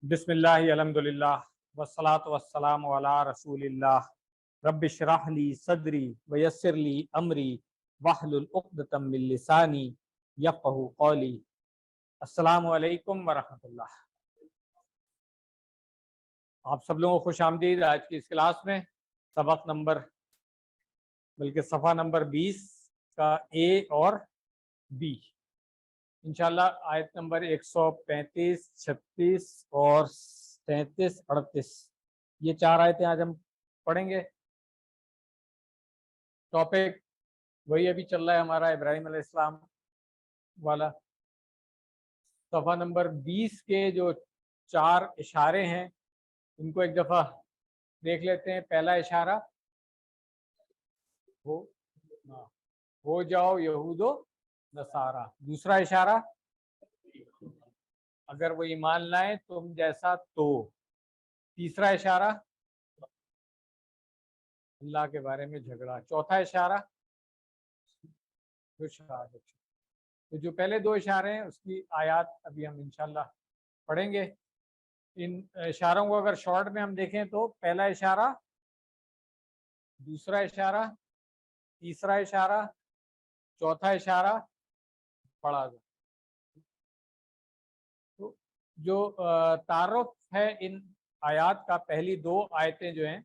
بسم اللہ الحمدللہ والصلاۃ والسلام علی رسول اللہ رب اشرح لی صدری ویسر لی امری واحلل عقدۃ من لسانی یفقہوا قولی۔ السلام علیکم ورحمۃ اللہ۔ آپ سب لوگوں کو خوش آمدید آج کی اس کلاس میں۔ سبق نمبر بلکہ صفحہ نمبر 20 کا اے اور بی، انشاءاللہ آیت نمبر 135، 36 اور 37، 38 یہ 4 آیتیں آج ہم پڑھیں گے۔ ٹاپک وہی ابھی چل رہا ہے ہمارا ابراہیم علیہ السلام والا۔ صفحہ نمبر 20 کے جو 4 اشارے ہیں ان کو ایک دفعہ دیکھ لیتے ہیں۔ پہلا اشارہ ہو جاؤ یہود و نصارہ، دوسرا اشارہ اگر وہ ایمان لائیں تم جیسا تو، تیسرا اشارہ اللہ کے بارے میں جھگڑا، چوتھا اشارہ تو جو پہلے 2 اشارے ہیں اس کی آیات ابھی ہم انشاءاللہ پڑھیں گے۔ ان اشاروں کو اگر شارٹ میں ہم دیکھیں تو پہلا اشارہ، دوسرا اشارہ، تیسرا اشارہ، چوتھا اشارہ پڑھا جائے۔ تو جو تعارف ہے ان آیات کا، پہلی 2 آیتیں جو ہیں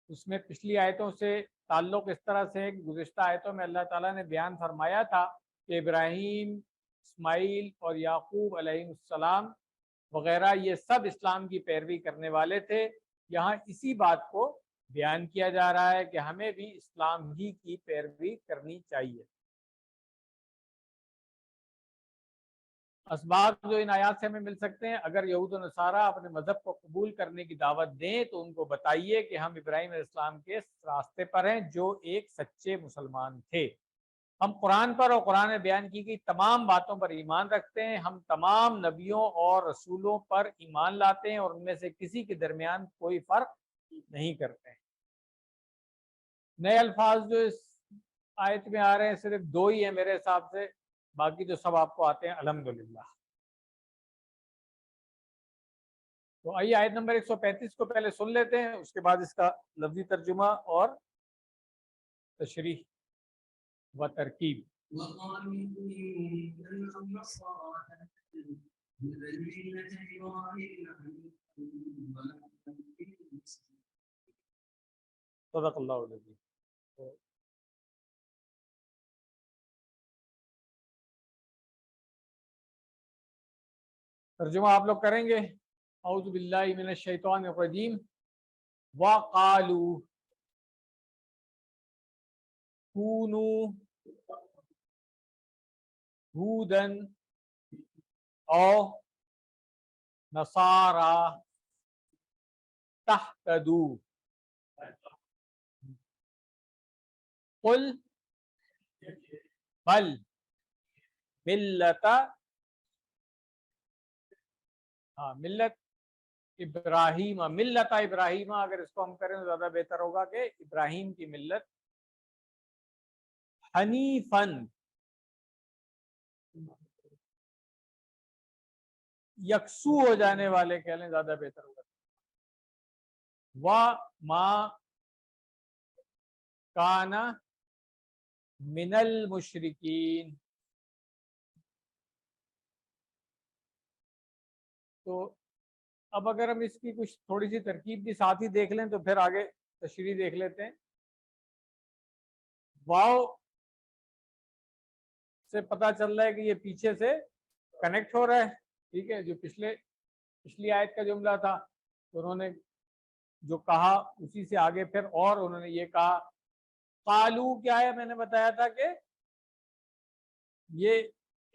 اس میں پچھلی آیتوں سے تعلق اس طرح سے گزشتہ آیتوں میں اللہ تعالیٰ نے بیان فرمایا تھا کہ ابراہیم، اسماعیل اور یعقوب علیہ السلام وغیرہ یہ سب اسلام کی پیروی کرنے والے تھے۔ یہاں اسی بات کو بیان کیا جا رہا ہے کہ ہمیں بھی اسلام ہی کی پیروی کرنی چاہیے۔ اسباب جو ان آیات سے ہمیں مل سکتے ہیں، اگر یہود و نصارہ اپنے مذہب کو قبول کرنے کی دعوت دیں تو ان کو بتائیے کہ ہم ابراہیم علیہ السلام کے راستے پر ہیں جو ایک سچے مسلمان تھے۔ ہم قرآن پر اور قرآن میں بیان کی گئی تمام باتوں پر ایمان رکھتے ہیں، ہم تمام نبیوں اور رسولوں پر ایمان لاتے ہیں اور ان میں سے کسی کے درمیان کوئی فرق نہیں کرتے ہیں۔ نئے الفاظ جو اس آیت میں آ رہے ہیں صرف 2 ہی ہیں میرے حساب سے، باقی جو سب آپ کو آتے ہیں الحمدللہ۔ تو آئیے آیت نمبر 135 کو پہلے سن لیتے ہیں، اس کے بعد اس کا لفظی ترجمہ اور تشریح و ترکیب۔ صدق اللہ العظیم۔ ترجمہ آپ لوگ کریں گے۔ اعوذ باللہ من الشیطان الرجیم۔ وَقَالُوا كُونُوا هُودًا أَوْ نَصَارَىٰ تَهْتَدُوا قُلْ بَلْ ملت ابراہیم، ملت ابراہیم اگر اس کو ہم کریں تو زیادہ بہتر ہوگا کہ ابراہیم کی ملت، حنیفاً یکسو ہو جانے والے کہہ لیں زیادہ بہتر ہوگا۔ وَمَا کَانَ مِنَ الْمُشْرِکِینَ۔ تو اب اگر ہم اس کی کچھ تھوڑی سی ترکیب بھی ساتھ ہی دیکھ لیں تو پھر آگے تشریح دیکھ لیتے ہیں۔ واو سے پتہ چل رہا ہے کہ یہ پیچھے سے کنیکٹ ہو رہا ہے، ٹھیک ہے، جو پچھلی آیت کا جملہ تھا تو انہوں نے جو کہا اسی سے آگے پھر اور انہوں نے یہ کہا۔ قالو کیا ہے، میں نے بتایا تھا کہ یہ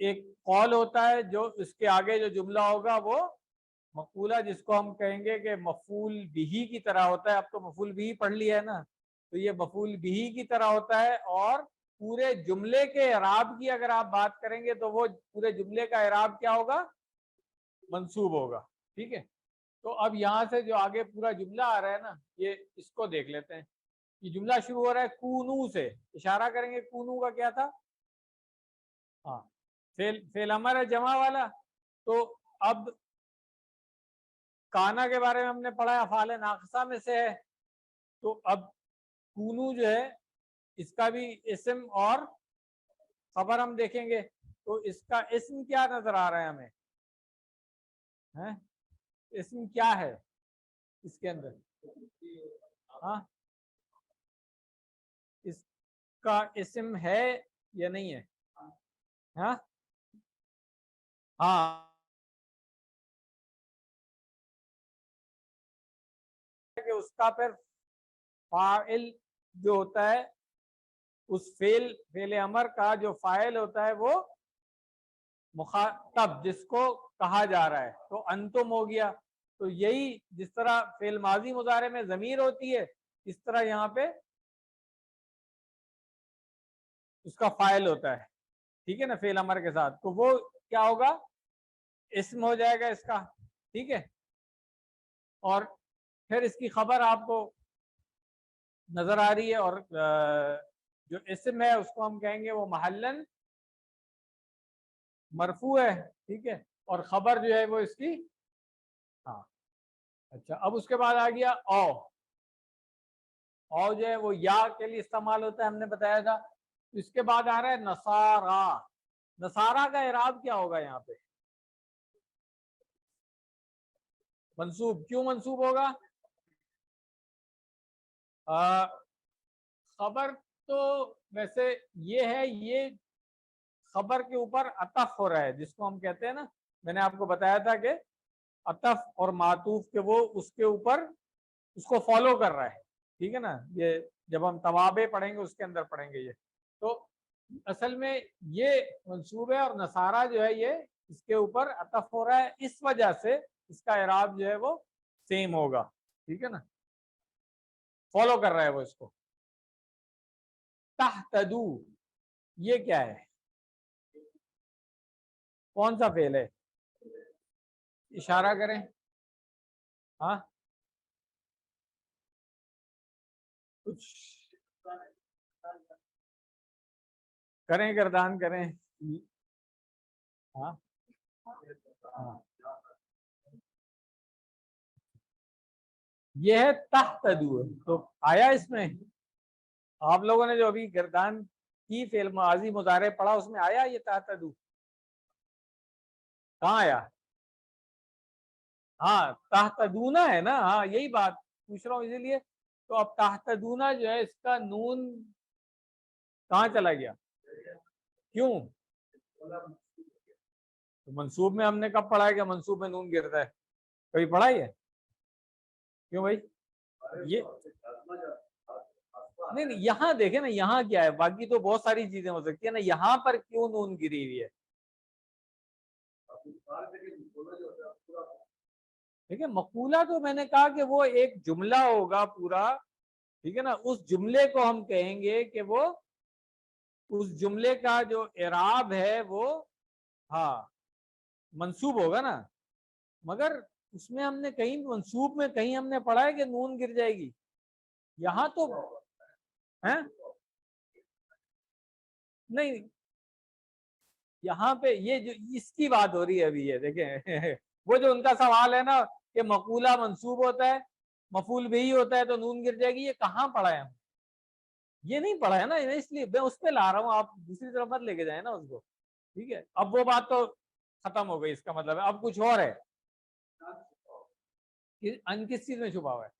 ایک قول ہوتا ہے جو اس کے آگے جو جملہ ہوگا وہ مقولہ، جس کو ہم کہیں گے کہ مفعول بہی کی طرح ہوتا ہے۔ اب تو مفعول بہی پڑھ لیا ہے نا، تو یہ مفعول بہی کی طرح ہوتا ہے، اور پورے جملے کے اعراب کی اگر آپ بات کریں گے تو وہ پورے جملے کا اعراب کیا ہوگا، منصوب ہوگا، ٹھیک ہے۔ تو اب یہاں سے جو آگے پورا جملہ آ رہا ہے نا، یہ اس کو دیکھ لیتے ہیں۔ یہ جملہ شروع ہو رہا ہے کونو سے، اشارہ کریں گے کونو کا کیا تھا، ہاں فعل امر ہے جمع والا۔ تو اب کانا کے بارے میں ہم نے پڑھا ہے، افعال ناقصہ میں سے ہے. تو اب کونو جو ہے اس کا بھی اسم اور خبر ہم دیکھیں گے. تو اس کا اسم کیا نظر آ رہا ہے ہمیں؟ اسم کیا ہے اس کے اندر؟ ہاں اس کا اسم ہے یا نہیں ہے؟ ہاں ہاں کہ اس کا پھر فاعل جو ہوتا ہے اس فعل امر کا جو فاعل ہوتا ہے وہ مخاطب جس کو کہا جا رہا ہے. تو انتم ہو گیا. تو یہی جس طرح فعل ماضی مضارع میں ضمیر ہوتی ہے اس طرح یہاں پہ اس کا فاعل ہوتا ہے. ٹھیک ہے نا، فعل امر کے ساتھ. تو وہ کیا ہوگا؟ اسم ہو جائے گا اس کا. ٹھیک ہے. اور پھر اس کی خبر آپ کو نظر آ رہی ہے. اور جو اسم ہے اس کو ہم کہیں گے وہ محلن مرفوع ہے. ٹھیک ہے. اور خبر جو ہے وہ اس کی ہاں. اچھا اب اس کے بعد آ گیا او جو ہے وہ یا کے لیے استعمال ہوتا ہے، ہم نے بتایا تھا. اس کے بعد آ رہا ہے نصارا. نصارا کا اعراب کیا ہوگا یہاں پہ؟ منصوب. کیوں منصوب ہوگا؟ خبر تو ویسے یہ ہے، یہ خبر کے اوپر عطف ہو رہا ہے جس کو ہم کہتے ہیں نا، میں نے آپ کو بتایا تھا کہ عطف اور معطوف کے وہ اس کے اوپر اس کو فالو کر رہا ہے. ٹھیک ہے نا، یہ جب ہم توابع پڑھیں گے اس کے اندر پڑھیں گے یہ. تو اصل میں یہ منصوب ہے اور نصارہ جو ہے یہ اس کے اوپر عطف ہو رہا ہے، اس وجہ سے اس کا اعراب جو ہے وہ سیم ہوگا. ٹھیک ہے نا، فالو کر رہا ہے وہ اس کو. تہتدو یہ کیا ہے؟ کون سا فعل ہے؟ اشارہ کریں. ہاں کچھ کریں، گردان کریں. ہاں ہاں یہ ہے تہتدو. تو آیا اس میں آپ لوگوں نے جو ابھی گردان کی فعل ماضی مضارع پڑھا اس میں آیا یہ تہتدو؟ کہاں آیا؟ ہاں تہتدونا ہے نا. ہاں یہی بات پوچھ رہا ہوں اسی لیے. تو اب تہتدونا جو ہے اس کا نون کہاں چلا گیا؟ کیوں؟ تو منصوب میں ہم نے کب پڑھا ہے کہ منصوب میں نون گرتا ہے؟ کبھی پڑھا ہی ہے؟ کیوں بھائی؟ یہ نہیں نہیں، یہاں دیکھیں نا یہاں کیا ہے. باقی تو بہت ساری چیزیں ہو سکتی ہے نا، یہاں پر کیوں نون گری ہوئی ہے؟ ٹھیک ہے. مقولہ تو میں نے کہا کہ وہ ایک جملہ ہوگا پورا. ٹھیک ہے نا، اس جملے کو ہم کہیں گے کہ وہ اس جملے کا جو اعراب ہے وہ ہاں منصوب ہوگا نا. مگر اس میں ہم نے کہیں منصوب میں کہیں ہم نے پڑھا ہے کہ نون گر جائے گی. یہاں تو ہے نہیں، یہاں پہ یہ جو اس کی بات ہو رہی ہے ابھی، یہ دیکھیں وہ جو ان کا سوال ہے نا کہ مقولہ منصوب ہوتا ہے مفعول بھی ہوتا ہے تو نون گر جائے گی، یہ کہاں پڑھا ہے ہم؟ یہ نہیں پڑھا ہے نا، اس لیے میں اس پہ لا رہا ہوں. آپ دوسری طرف مت لے کے جائیں نا اس کو. ٹھیک ہے. اب وہ بات تو ختم ہو گئی. اس کا مطلب ہے اب کچھ اور ہے. ان کس چیز میں چھپا ہوا ہے؟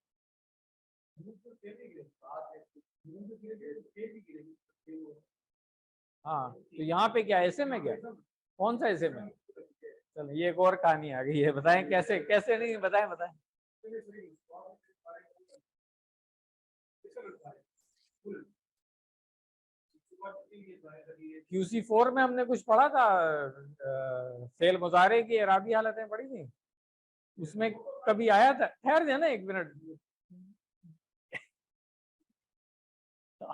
ہاں تو یہاں پہ کیا ایسے میں کیا کون سا ایسے میں؟ چلو یہ ایک اور کہانی آ گئی ہے. بتائیں کیسے کیسے نہیں بتائیں بتائیں. کیو سی 4 میں ہم نے کچھ پڑھا تھا، فعل مضارع کی اعرابی حالتیں پڑھی تھی. اس میں کبھی آیا تھا؟ ٹھہر جائے نا ایک منٹ.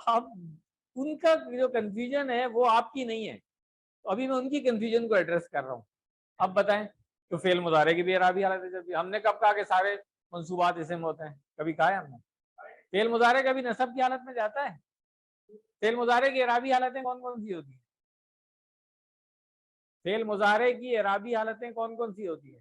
آپ ان کا جو کنفیوژن ہے وہ آپ کی نہیں ہے. ابھی میں ان کی کنفیوژن کو ایڈریس کر رہا ہوں. اب بتائیں تو فعل مضارع کی بھی اعرابی حالت ہے. جب ہم نے کب کہا کہ سارے منصوبات اسم ہوتے ہیں؟ کبھی کہا ہے ہم نے؟ فعل مضارع کبھی نصب کی حالت میں جاتا ہے؟ فعل مضارع کی اعرابی حالتیں کون کون سی ہوتی ہیں؟ فعل مضارع کی اعرابی حالتیں کون کون سی ہوتی ہیں؟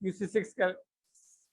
QC6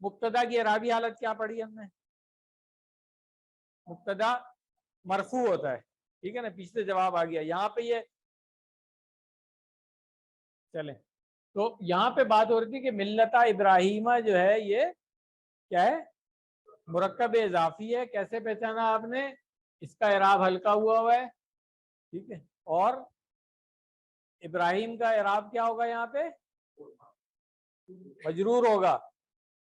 مبتدا کی اعرابی حالت کیا پڑھی ہم نے؟ مبتدا مرفوع ہوتا ہے، ٹھیک ہے نا، پیچھے جواب آ گیا. یہاں پہ یہ چلیں تو یہاں پہ بات ہو رہی تھی کہ ملت ابراہیمہ جو ہے یہ کیا ہے؟ مرکب اضافی ہے. کیسے پہچانا آپ نے؟ اس کا اعراب ہلکا ہوا ہے، ٹھیک ہے. اور ابراہیم کا اعراب کیا ہوگا؟ یہاں پہ مجرور ہوگا.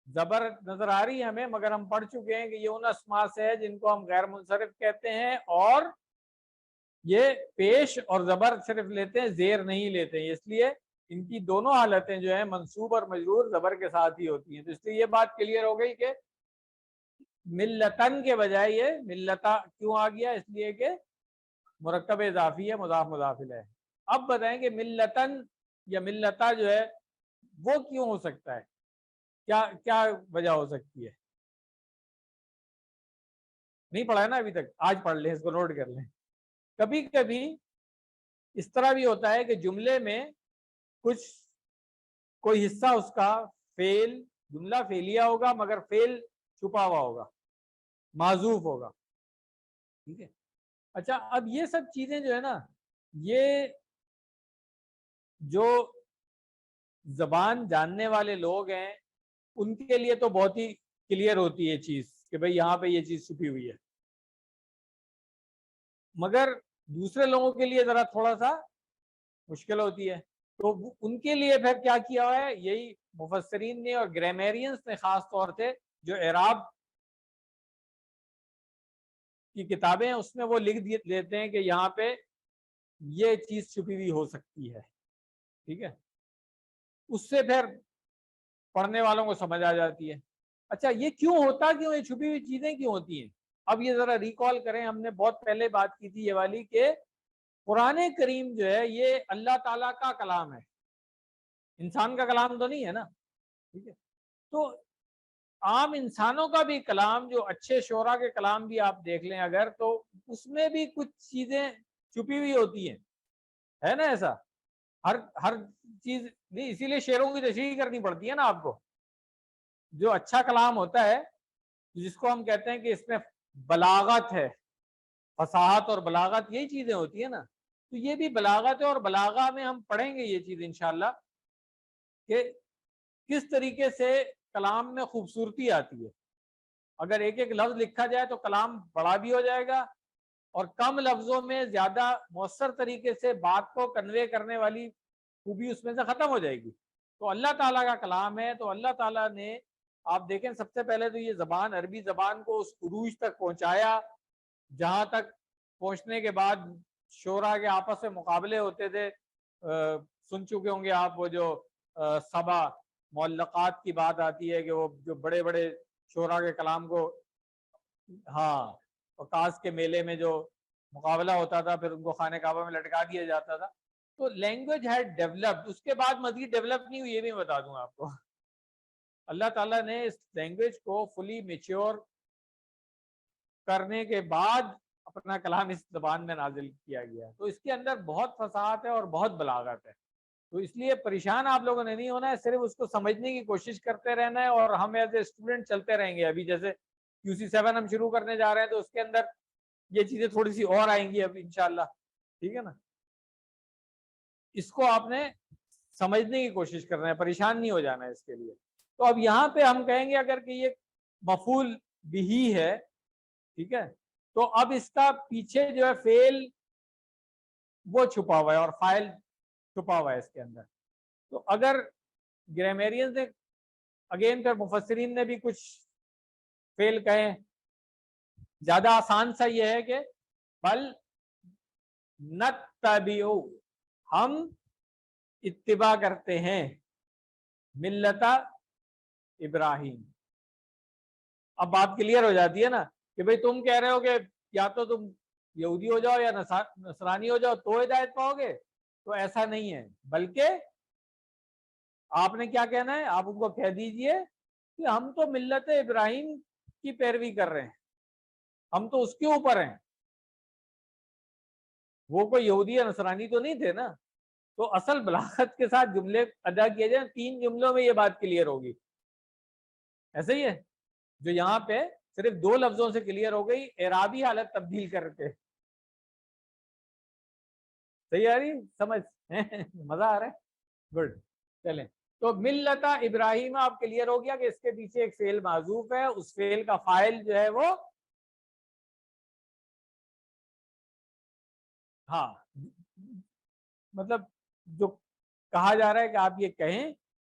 زبر نظر آ رہی ہے ہمیں، مگر ہم پڑھ چکے ہیں کہ یہ ان اسماء سے ہے جن کو ہم غیر منصرف کہتے ہیں، اور یہ پیش اور زبر صرف لیتے ہیں، زیر نہیں لیتے ہیں. اس لیے ان کی دونوں حالتیں جو ہیں منصوب اور مجرور زبر کے ساتھ ہی ہوتی ہیں. تو اس لیے یہ بات کلیئر ہو گئی کہ ملتن کے بجائے یہ ملتا کیوں آ گیا؟ اس لیے کہ مرکب اضافی ہے، مضاف مضاف الیہ ہے. اب بتائیں کہ ملتن یا ملتا جو ہے وہ کیوں ہو سکتا ہے؟ کیا کیا وجہ ہو سکتی ہے؟ نہیں پڑھا ہے نا ابھی تک؟ آج پڑھ لیں، اس کو نوٹ کر لیں. کبھی کبھی اس طرح بھی ہوتا ہے کہ جملے میں کچھ کوئی حصہ اس کا فعل، جملہ فعلیہ ہوگا مگر فعل چھپا ہوا ہوگا، معذوف ہوگا، ٹھیک ہے. اچھا اب یہ سب چیزیں جو ہے نا، یہ جو زبان جاننے والے لوگ ہیں ان کے لیے تو بہت ہی کلیئر ہوتی ہے چیز کہ بھئی یہاں پہ یہ چیز چھپی ہوئی ہے، مگر دوسرے لوگوں کے لیے ذرا تھوڑا سا مشکل ہوتی ہے. تو ان کے لیے پھر کیا کیا ہوا ہے؟ یہی مفسرین نے اور گرامیرینس نے خاص طور سے جو اعراب کی کتابیں ہیں اس میں وہ لکھ دیتے ہیں کہ یہاں پہ یہ چیز چھپی ہوئی ہو سکتی ہے، ٹھیک ہے. اس سے پھر پڑھنے والوں کو سمجھ آ جاتی ہے. اچھا یہ کیوں ہوتا، کیوں یہ چھپی ہوئی چیزیں کیوں ہوتی ہیں؟ اب یہ ذرا ریکال کریں، ہم نے بہت پہلے بات کی تھی یہ والی کہ قرآن کریم جو ہے یہ اللہ تعالیٰ کا کلام ہے، انسان کا کلام تو نہیں ہے نا، ٹھیک ہے. تو عام انسانوں کا بھی کلام، جو اچھے شعراء کے کلام بھی آپ دیکھ لیں اگر، تو اس میں بھی کچھ چیزیں چھپی ہوئی ہوتی ہیں، ہے نا ایسا؟ ہر چیز نہیں، اسی لیے شعروں کی تشریح کرنی پڑتی ہے نا آپ کو. جو اچھا کلام ہوتا ہے جس کو ہم کہتے ہیں کہ اس میں بلاغت ہے، فصاحت اور بلاغت، یہی چیزیں ہوتی ہیں نا. تو یہ بھی بلاغت ہے، اور بلاغہ میں ہم پڑھیں گے یہ چیز انشاءاللہ کہ کس طریقے سے کلام میں خوبصورتی آتی ہے. اگر ایک ایک لفظ لکھا جائے تو کلام بڑا بھی ہو جائے گا، اور کم لفظوں میں زیادہ مؤثر طریقے سے بات کو کنوے کرنے والی خوبی اس میں سے ختم ہو جائے گی. تو اللہ تعالیٰ کا کلام ہے، تو اللہ تعالیٰ نے آپ دیکھیں سب سے پہلے تو یہ زبان، عربی زبان کو اس عروج تک پہنچایا جہاں تک پہنچنے کے بعد شعراء کے آپس میں مقابلے ہوتے تھے. سن چکے ہوں گے آپ وہ جو سبا معلقات کی بات آتی ہے کہ وہ جو بڑے بڑے شعراء کے کلام کو، ہاں، وکاس کے میلے میں جو مقابلہ ہوتا تھا پھر ان کو خانہ کعبہ میں لٹکا دیا جاتا تھا. تو لینگویج ہے ڈیولپڈ، اس کے بعد مزید ڈیولپ نہیں ہوئی، یہ بھی بتا دوں آپ کو. اللہ تعالیٰ نے اس لینگویج کو فلی میچور کرنے کے بعد اپنا کلام اس زبان میں نازل کیا گیا. تو اس کے اندر بہت فصاحت ہے اور بہت بلاغت ہے. تو اس لیے پریشان آپ لوگوں نے نہیں ہونا ہے، صرف اس کو سمجھنے کی کوشش کرتے رہنا ہے، اور ہم ایز اے اسٹوڈنٹ چلتے رہیں گے. ابھی جیسے QC7 ہم شروع کرنے جا رہے ہیں تو اس کے اندر یہ چیزیں تھوڑی سی اور آئیں گی اب انشاءاللہ، ٹھیک ہے نا. اس کو آپ نے سمجھنے کی کوشش کرنا ہے، پریشان نہیں ہو جانا ہے اس کے لیے. تو اب یہاں پہ ہم کہیں گے اگر کہ یہ مفعول بہ ہے، ٹھیک ہے، تو اب اس کا پیچھے جو ہے فعل وہ چھپا ہوا ہے اور فاعل چھپا ہوا ہے اس کے اندر. تو اگر گرامیرینز نے اگین پھر مفسرین نے بھی کچھ فعل کہیں، زیادہ آسان سا یہ ہے کہ بل نتبعو، ہم اتباع کرتے ہیں، ملتا ابراہیم. اب بات کلیئر ہو جاتی ہے نا کہ بھئی تم کہہ رہے ہو کہ یا تو تم یہودی ہو جاؤ یا نصرانی ہو جاؤ تو ہدایت پاؤ گے. تو ایسا نہیں ہے، بلکہ آپ نے کیا کہنا ہے؟ آپ ان کو کہہ دیجئے کہ ہم تو ملت ابراہیم کی پیروی کر رہے ہیں، ہم تو اس کے اوپر ہیں. وہ کوئی یہودی یا نصرانی تو نہیں تھے نا. تو اصل بلاغت کے ساتھ جملے ادا کیے جائیں، 3 جملوں میں یہ بات کلیئر ہوگی. ایسے ہی ہے جو یہاں پہ صرف 2 لفظوں سے کلیئر ہو گئی اعرابی حالت تبدیل کر کے. صحیح آ رہی سمجھ؟ مزہ آ رہا ہے؟ گڈ. چلیں تو ملت ابراہیم آپ کلیئر ہو گیا کہ اس کے پیچھے ایک فعل معذوف ہے, اس فعل کا فاعل جو ہے وہ ہاں مطلب جو کہا جا رہا ہے کہ آپ یہ کہیں,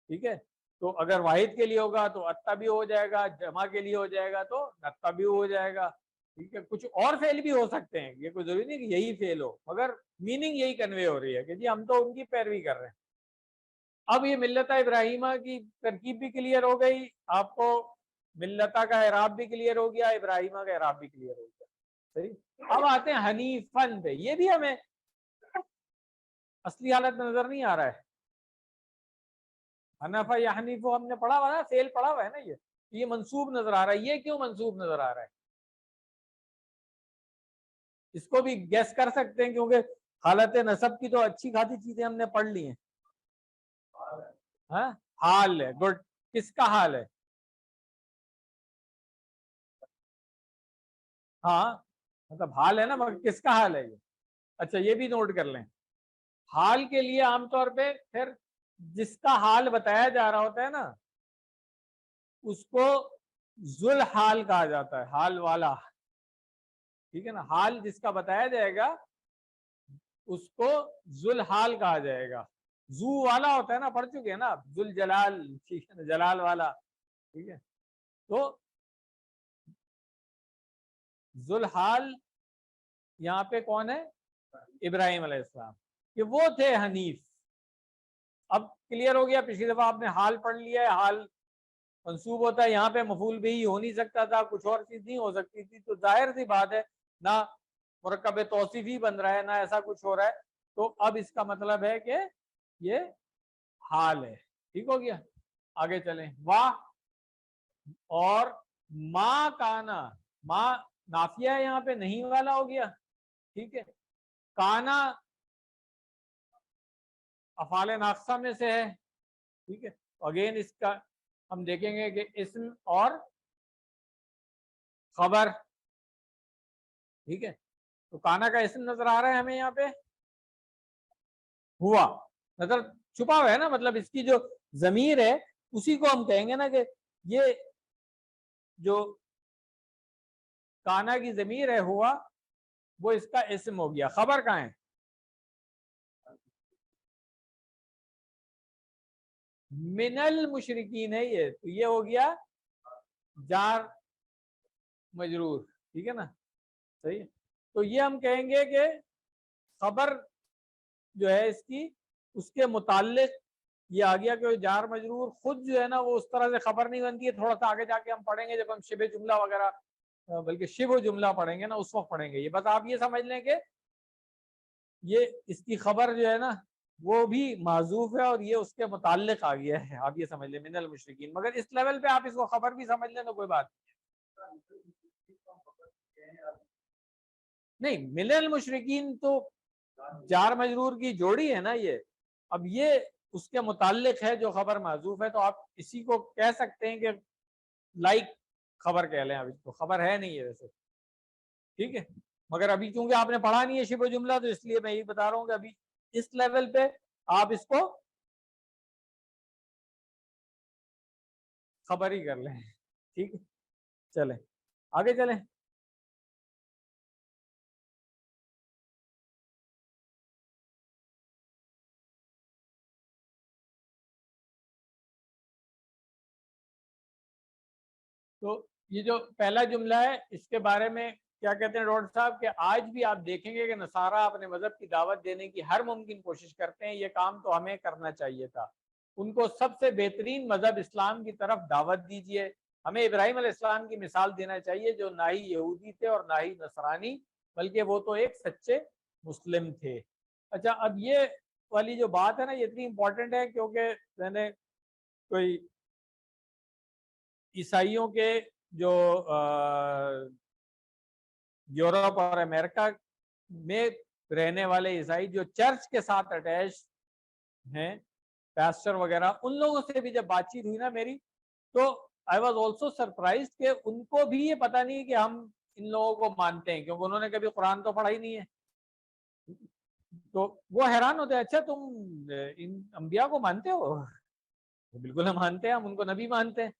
ٹھیک ہے, تو اگر واحد کے لیے ہوگا تو اتا بھی ہو جائے گا, جمع کے لیے ہو جائے گا تو نتا بھی ہو جائے گا, ٹھیک ہے. کچھ اور فعل بھی ہو سکتے ہیں, یہ کوئی ضروری نہیں کہ یہی فعل ہو, مگر میننگ یہی کنوے ہو رہی ہے کہ جی ہم تو ان کی پیروی کر رہے ہیں. اب یہ ملت ابراہیمہ کی ترکیب بھی کلیئر ہو گئی آپ کو, ملتا کا اعراب بھی کلیئر ہو گیا, ابراہیمہ کا اعراب بھی کلیئر ہو گیا. صحیح. اب آتے ہیں حنیفن پہ, یہ بھی ہمیں اصلی حالت میں نظر نہیں آ رہا ہے. حنفا یا حنیفو ہم نے پڑھا ہوا ہے, فعل پڑھا ہوا ہے نا, یہ منصوب نظر آ رہا ہے. یہ کیوں منصوب نظر آ رہا ہے؟ اس کو بھی گیس کر سکتے ہیں کیونکہ حالت نصب کی تو اچھی خاصی چیزیں ہم نے پڑھ لی ہیں. ہاں حال ہے. گڈ. کس کا حال ہے؟ ہاں مطلب حال ہے نا, مگر کس کا حال ہے یہ؟ اچھا یہ بھی نوٹ کر لیں, حال کے لیے عام طور پہ پھر جس کا حال بتایا جا رہا ہوتا ہے نا اس کو ذل حال کہا جاتا ہے, حال والا, ٹھیک ہے نا. حال جس کا بتایا جائے گا اس کو ذل حال کہا جائے گا. زو والا ہوتا ہے نا, پڑھ چکے ہیں نا, ذل جلال, ٹھیک ہے نا, جلال والا, ٹھیک ہے. تو ذل حال یہاں پہ کون ہے؟ ابراہیم علیہ السلام, کہ وہ تھے حنیف. اب کلیئر ہو گیا, پچھلی دفعہ آپ نے حال پڑھ لیا ہے, حال منصوب ہوتا ہے, یہاں پہ مفعول بھی ہو نہیں سکتا تھا, کچھ اور چیز نہیں ہو سکتی تھی, تو ظاہر سی بات ہے نہ مرکب توصیفی بن رہا ہے نہ ایسا کچھ ہو رہا ہے. تو اب اس کا مطلب ہے کہ یہ حال ہے. ٹھیک ہو گیا, آگے چلیں. واہ اور ما کانا, ما نافیہ ہے یہاں پہ, نہیں والا ہو گیا, ٹھیک ہے. کانا افعال ناقصہ میں سے ہے, ٹھیک ہے. اگین اس کا ہم دیکھیں گے کہ اسم اور خبر, ٹھیک ہے. تو کانا کا اسم نظر آ رہا ہے ہمیں یہاں پہ, ہوا نظر چھپا ہوا ہے نا, مطلب اس کی جو ضمیر ہے اسی کو ہم کہیں گے نا کہ یہ جو کانا کی ضمیر ہے ہوا وہ اس کا اسم ہو گیا. خبر کہاں ہے؟ من المشرکین ہے یہ, تو یہ ہو گیا جار مجرور, ٹھیک ہے نا. صحیح ہے. تو یہ ہم کہیں گے کہ خبر جو ہے اس کی, اس کے متعلق یہ آ گیا کہ جار مجرور خود جو ہے نا وہ اس طرح سے خبر نہیں بنتی ہے. تھوڑا سا آگے جا کے ہم پڑھیں گے جب ہم شبہ جملہ وغیرہ, بلکہ شبہ جملہ پڑھیں گے نا, اس وقت پڑھیں گے یہ. بس آپ یہ سمجھ لیں کہ یہ اس کی خبر جو ہے نا وہ بھی معذوف ہے اور یہ اس کے متعلق آ گیا ہے, آپ یہ سمجھ لیں من المشرکین. مگر اس لیول پہ آپ اس کو خبر بھی سمجھ لیں تو کوئی بات نہیں. من المشرکین تو جار مجرور کی جوڑی ہے نا یہ, اب یہ اس کے متعلق ہے جو خبر معذوف ہے, تو آپ اسی کو کہہ سکتے ہیں کہ لائک خبر کہہ لیں. اب اس کو خبر ہے نہیں ہے ویسے, ٹھیک ہے. مگر ابھی چونکہ آپ نے پڑھا نہیں ہے شبہ جملہ تو اس لیے میں یہ بتا رہا ہوں کہ ابھی اس لیول پہ آپ اس کو خبر ہی کر لیں, ٹھیک ہے. چلیں آگے چلیں. تو یہ جو پہلا جملہ ہے اس کے بارے میں کیا کہتے ہیں ڈاکٹر صاحب, کہ آج بھی آپ دیکھیں گے کہ نصارہ اپنے مذہب کی دعوت دینے کی ہر ممکن کوشش کرتے ہیں. یہ کام تو ہمیں کرنا چاہیے تھا. ان کو سب سے بہترین مذہب اسلام کی طرف دعوت دیجیے. ہمیں ابراہیم علیہ السلام کی مثال دینا چاہیے جو نہ ہی یہودی تھے اور نہ ہی نصرانی, بلکہ وہ تو ایک سچے مسلم تھے. اچھا اب یہ والی جو بات ہے نا یہ اتنی امپورٹنٹ ہے کیونکہ میں نے کوئی عیسائیوں کے جو یورپ اور امریکہ میں رہنے والے عیسائی جو چرچ کے ساتھ اٹیچ ہیں, پیسٹر وغیرہ, ان لوگوں سے بھی جب بات چیت ہوئی نا میری, تو I was also surprised کہ ان کو بھی یہ پتہ نہیں کہ ہم ان لوگوں کو مانتے ہیں، کیونکہ انہوں نے کبھی قرآن تو پڑھا ہی نہیں ہے. تو وہ حیران ہوتے ہیں، اچھا تم ان انبیاء کو مانتے ہو؟ بالکل ہم مانتے ہیں، ہم ان کو نبی مانتے ہیں.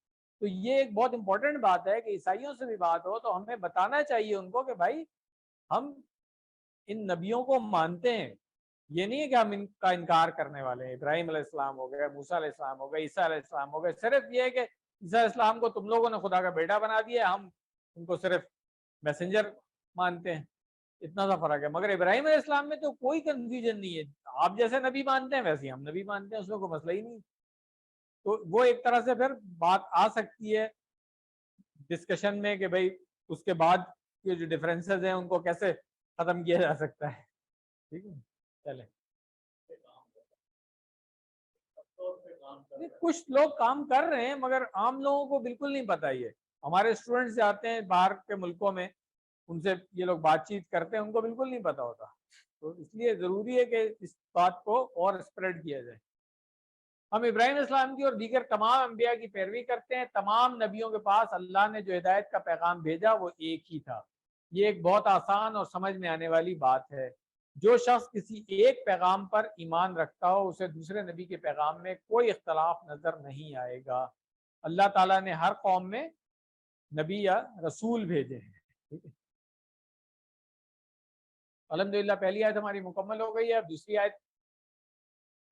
تو یہ ایک بہت امپورٹنٹ بات ہے کہ عیسائیوں سے بھی بات ہو تو ہمیں بتانا چاہیے ان کو کہ بھائی ہم ان نبیوں کو مانتے ہیں. یہ نہیں ہے کہ ہم ان کا انکار کرنے والے ہیں. ابراہیم علیہ السلام ہو گئے، موسیٰ علیہ السلام ہو گئے، عیسیٰ علیہ السلام ہو گئے. صرف یہ ہے کہ عیسیٰ علیہ السلام کو تم لوگوں نے خدا کا بیٹا بنا دیا، ہم ان کو صرف میسنجر مانتے ہیں. اتنا سا فرق ہے. مگر ابراہیم علیہ السلام میں تو کوئی کنفیوژن نہیں ہے. آپ جیسے نبی مانتے ہیں ویسے ہم نبی مانتے ہیں، اس میں کوئی مسئلہ ہی نہیں. تو وہ ایک طرح سے پھر بات آ سکتی ہے ڈسکشن میں کہ بھائی اس کے بعد کے جو ڈفرینسز ہیں ان کو کیسے ختم کیا جا سکتا ہے. ٹھیک ہے، چلیں. کچھ لوگ کام کر رہے ہیں مگر عام لوگوں کو بالکل نہیں پتا. یہ ہمارے اسٹوڈنٹس جاتے ہیں باہر کے ملکوں میں، ان سے یہ لوگ بات چیت کرتے ہیں، ان کو بالکل نہیں پتا ہوتا. تو اس لیے ضروری ہے کہ اس بات کو اور اسپریڈ کیا جائے. ہم ابراہیم اسلام کی اور دیگر تمام انبیاء کی پیروی کرتے ہیں. تمام نبیوں کے پاس اللہ نے جو ہدایت کا پیغام بھیجا وہ ایک ہی تھا. یہ ایک بہت آسان اور سمجھ میں آنے والی بات ہے. جو شخص کسی ایک پیغام پر ایمان رکھتا ہو اسے دوسرے نبی کے پیغام میں کوئی اختلاف نظر نہیں آئے گا. اللہ تعالیٰ نے ہر قوم میں نبی یا رسول بھیجے ہیں. ٹھیک ہے، الحمدللہ پہلی آیت ہماری مکمل ہو گئی ہے. اب دوسری آیت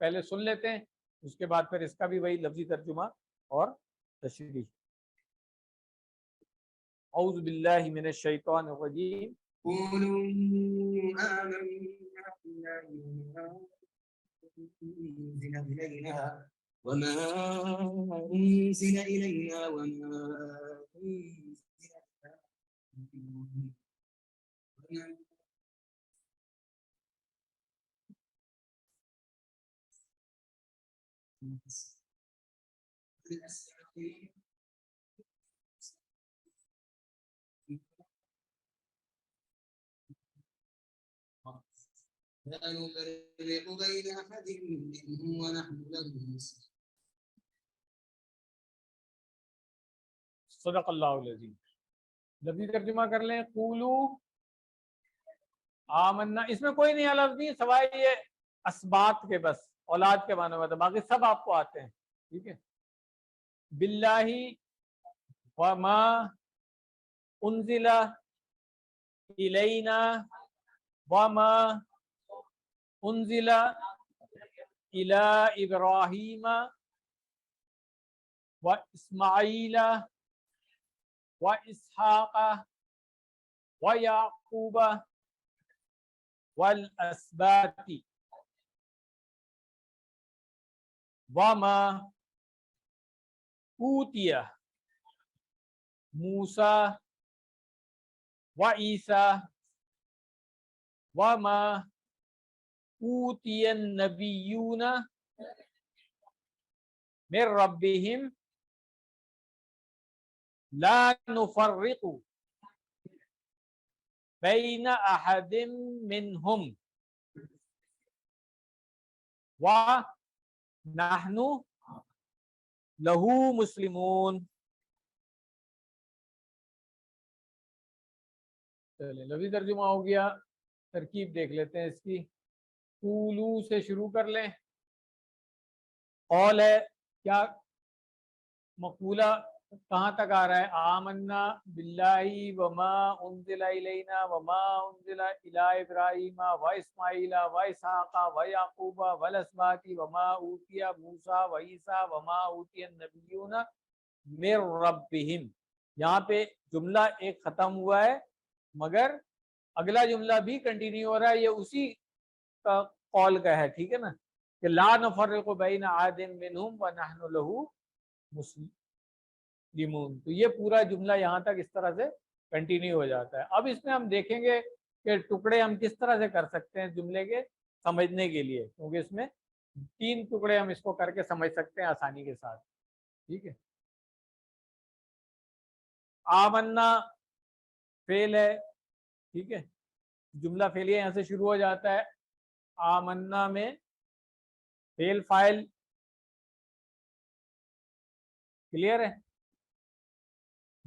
پہلے سن لیتے ہیں، اس کے بعد پھر اس کا بھی وہی لفظی ترجمہ اور تشریح. اعوذ باللہ من الشیطان الرجیم. قولوا آمنا بالله وما أنزل إلينا وما أنزل لا نفرق بين أحد منهم ونحن له مسلمون. صدق اللہ العظیم. لفظی ترجمہ کر لیں. قولو آمنا، اس میں کوئی نیا لفظ نہیں سوائے یہ اسبات کے، بس اولاد کے معنی میں، تو باقی سب آپ کو آتے ہیں. ٹھیک ہے. باللہ وما انزل الینا وما انزل الی ابراہیم و اسماعیل و اسحاق و یعقوب والاسباط وما اوتی موسیٰ و عیسیٰ وما اوتی النبیون من ربهم لا نفرق بین احد منہم ونحن لہو مسلمون. چلیں لفظی ترجمہ ہو گیا. ترکیب دیکھ لیتے ہیں اس کی. قولو سے شروع کر لیں. قول ہے، کیا مقولہ کہاں تک آ رہا ہے؟ آمنا باللہ وما انزل الینا وما انزل الی ابراہیم و اسماعیل و اسحاق و یعقوب والاسباط وما اوتی موسیٰ و عیسیٰ وما اوتی النبیون من ربہم. یہاں پہ جملہ ایک ختم ہوا ہے مگر اگلا جملہ بھی کنٹینیو ہو رہا ہے. یہ اسی کا قول کا ہے. ٹھیک ہے نا، کہ لا نفرق بین احد منہم ونحن لہ مسلمون. تو یہ پورا جملہ یہاں تک اس طرح سے کنٹینیو ہو جاتا ہے. اب اس میں ہم دیکھیں گے کہ ٹکڑے ہم کس طرح سے کر سکتے ہیں جملے کے سمجھنے کے لیے، کیونکہ اس میں 3 ٹکڑے ہم اس کو کر کے سمجھ سکتے ہیں آسانی کے ساتھ. ٹھیک ہے. آمنا فعل ہے. ٹھیک ہے، جملہ فعلیہ یہاں سے شروع ہو جاتا ہے. آمنا میں فعل فاعل کلیئر ہے.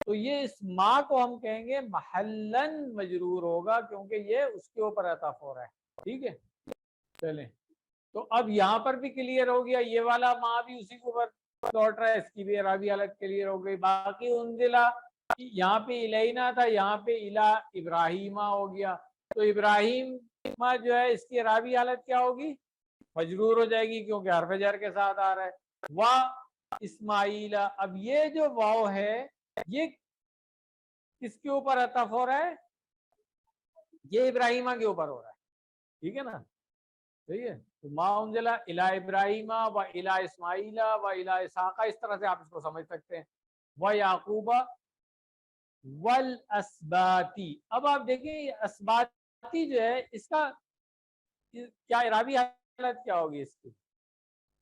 تو یہ اس ما کو ہم کہیں گے محلن مجرور ہوگا کیونکہ یہ اس کے اوپر عطف ہو رہا ہے. ٹھیک ہے چلیں تو اب یہاں پر بھی کلیئر ہو گیا, یہ والا ما بھی اسی کے اوپر لوٹ رہا ہے, اس کی بھی اعرابی حالت کلیئر ہو گئی. باقی انزلہ یہاں پہ الینا تھا, یہاں پہ الا ابراہیمہ ہو گیا. تو ابراہیم جو ہے اس کی اعرابی حالت کیا ہوگی, مجرور ہو جائے گی کیونکہ حرف جر کے ساتھ آ رہا ہے. وا اسماعیل, اب یہ جو واو ہے یہ کس کے اوپر عطف ہو رہا ہے, یہ ابراہیمہ کے اوپر ہو رہا ہے. ٹھیک ہے نا, صحیح ہے. تو ما انزلہ الی ابراہیمہ و الی اسماعیل و الی اسحاق, اس طرح سے آپ اس کو سمجھ سکتے ہیں. و یعقوب والاسباطی. اب آپ دیکھیں یہ اسباطی جو ہے اس کا کیا اعرابی حالت کیا ہوگی اس کی.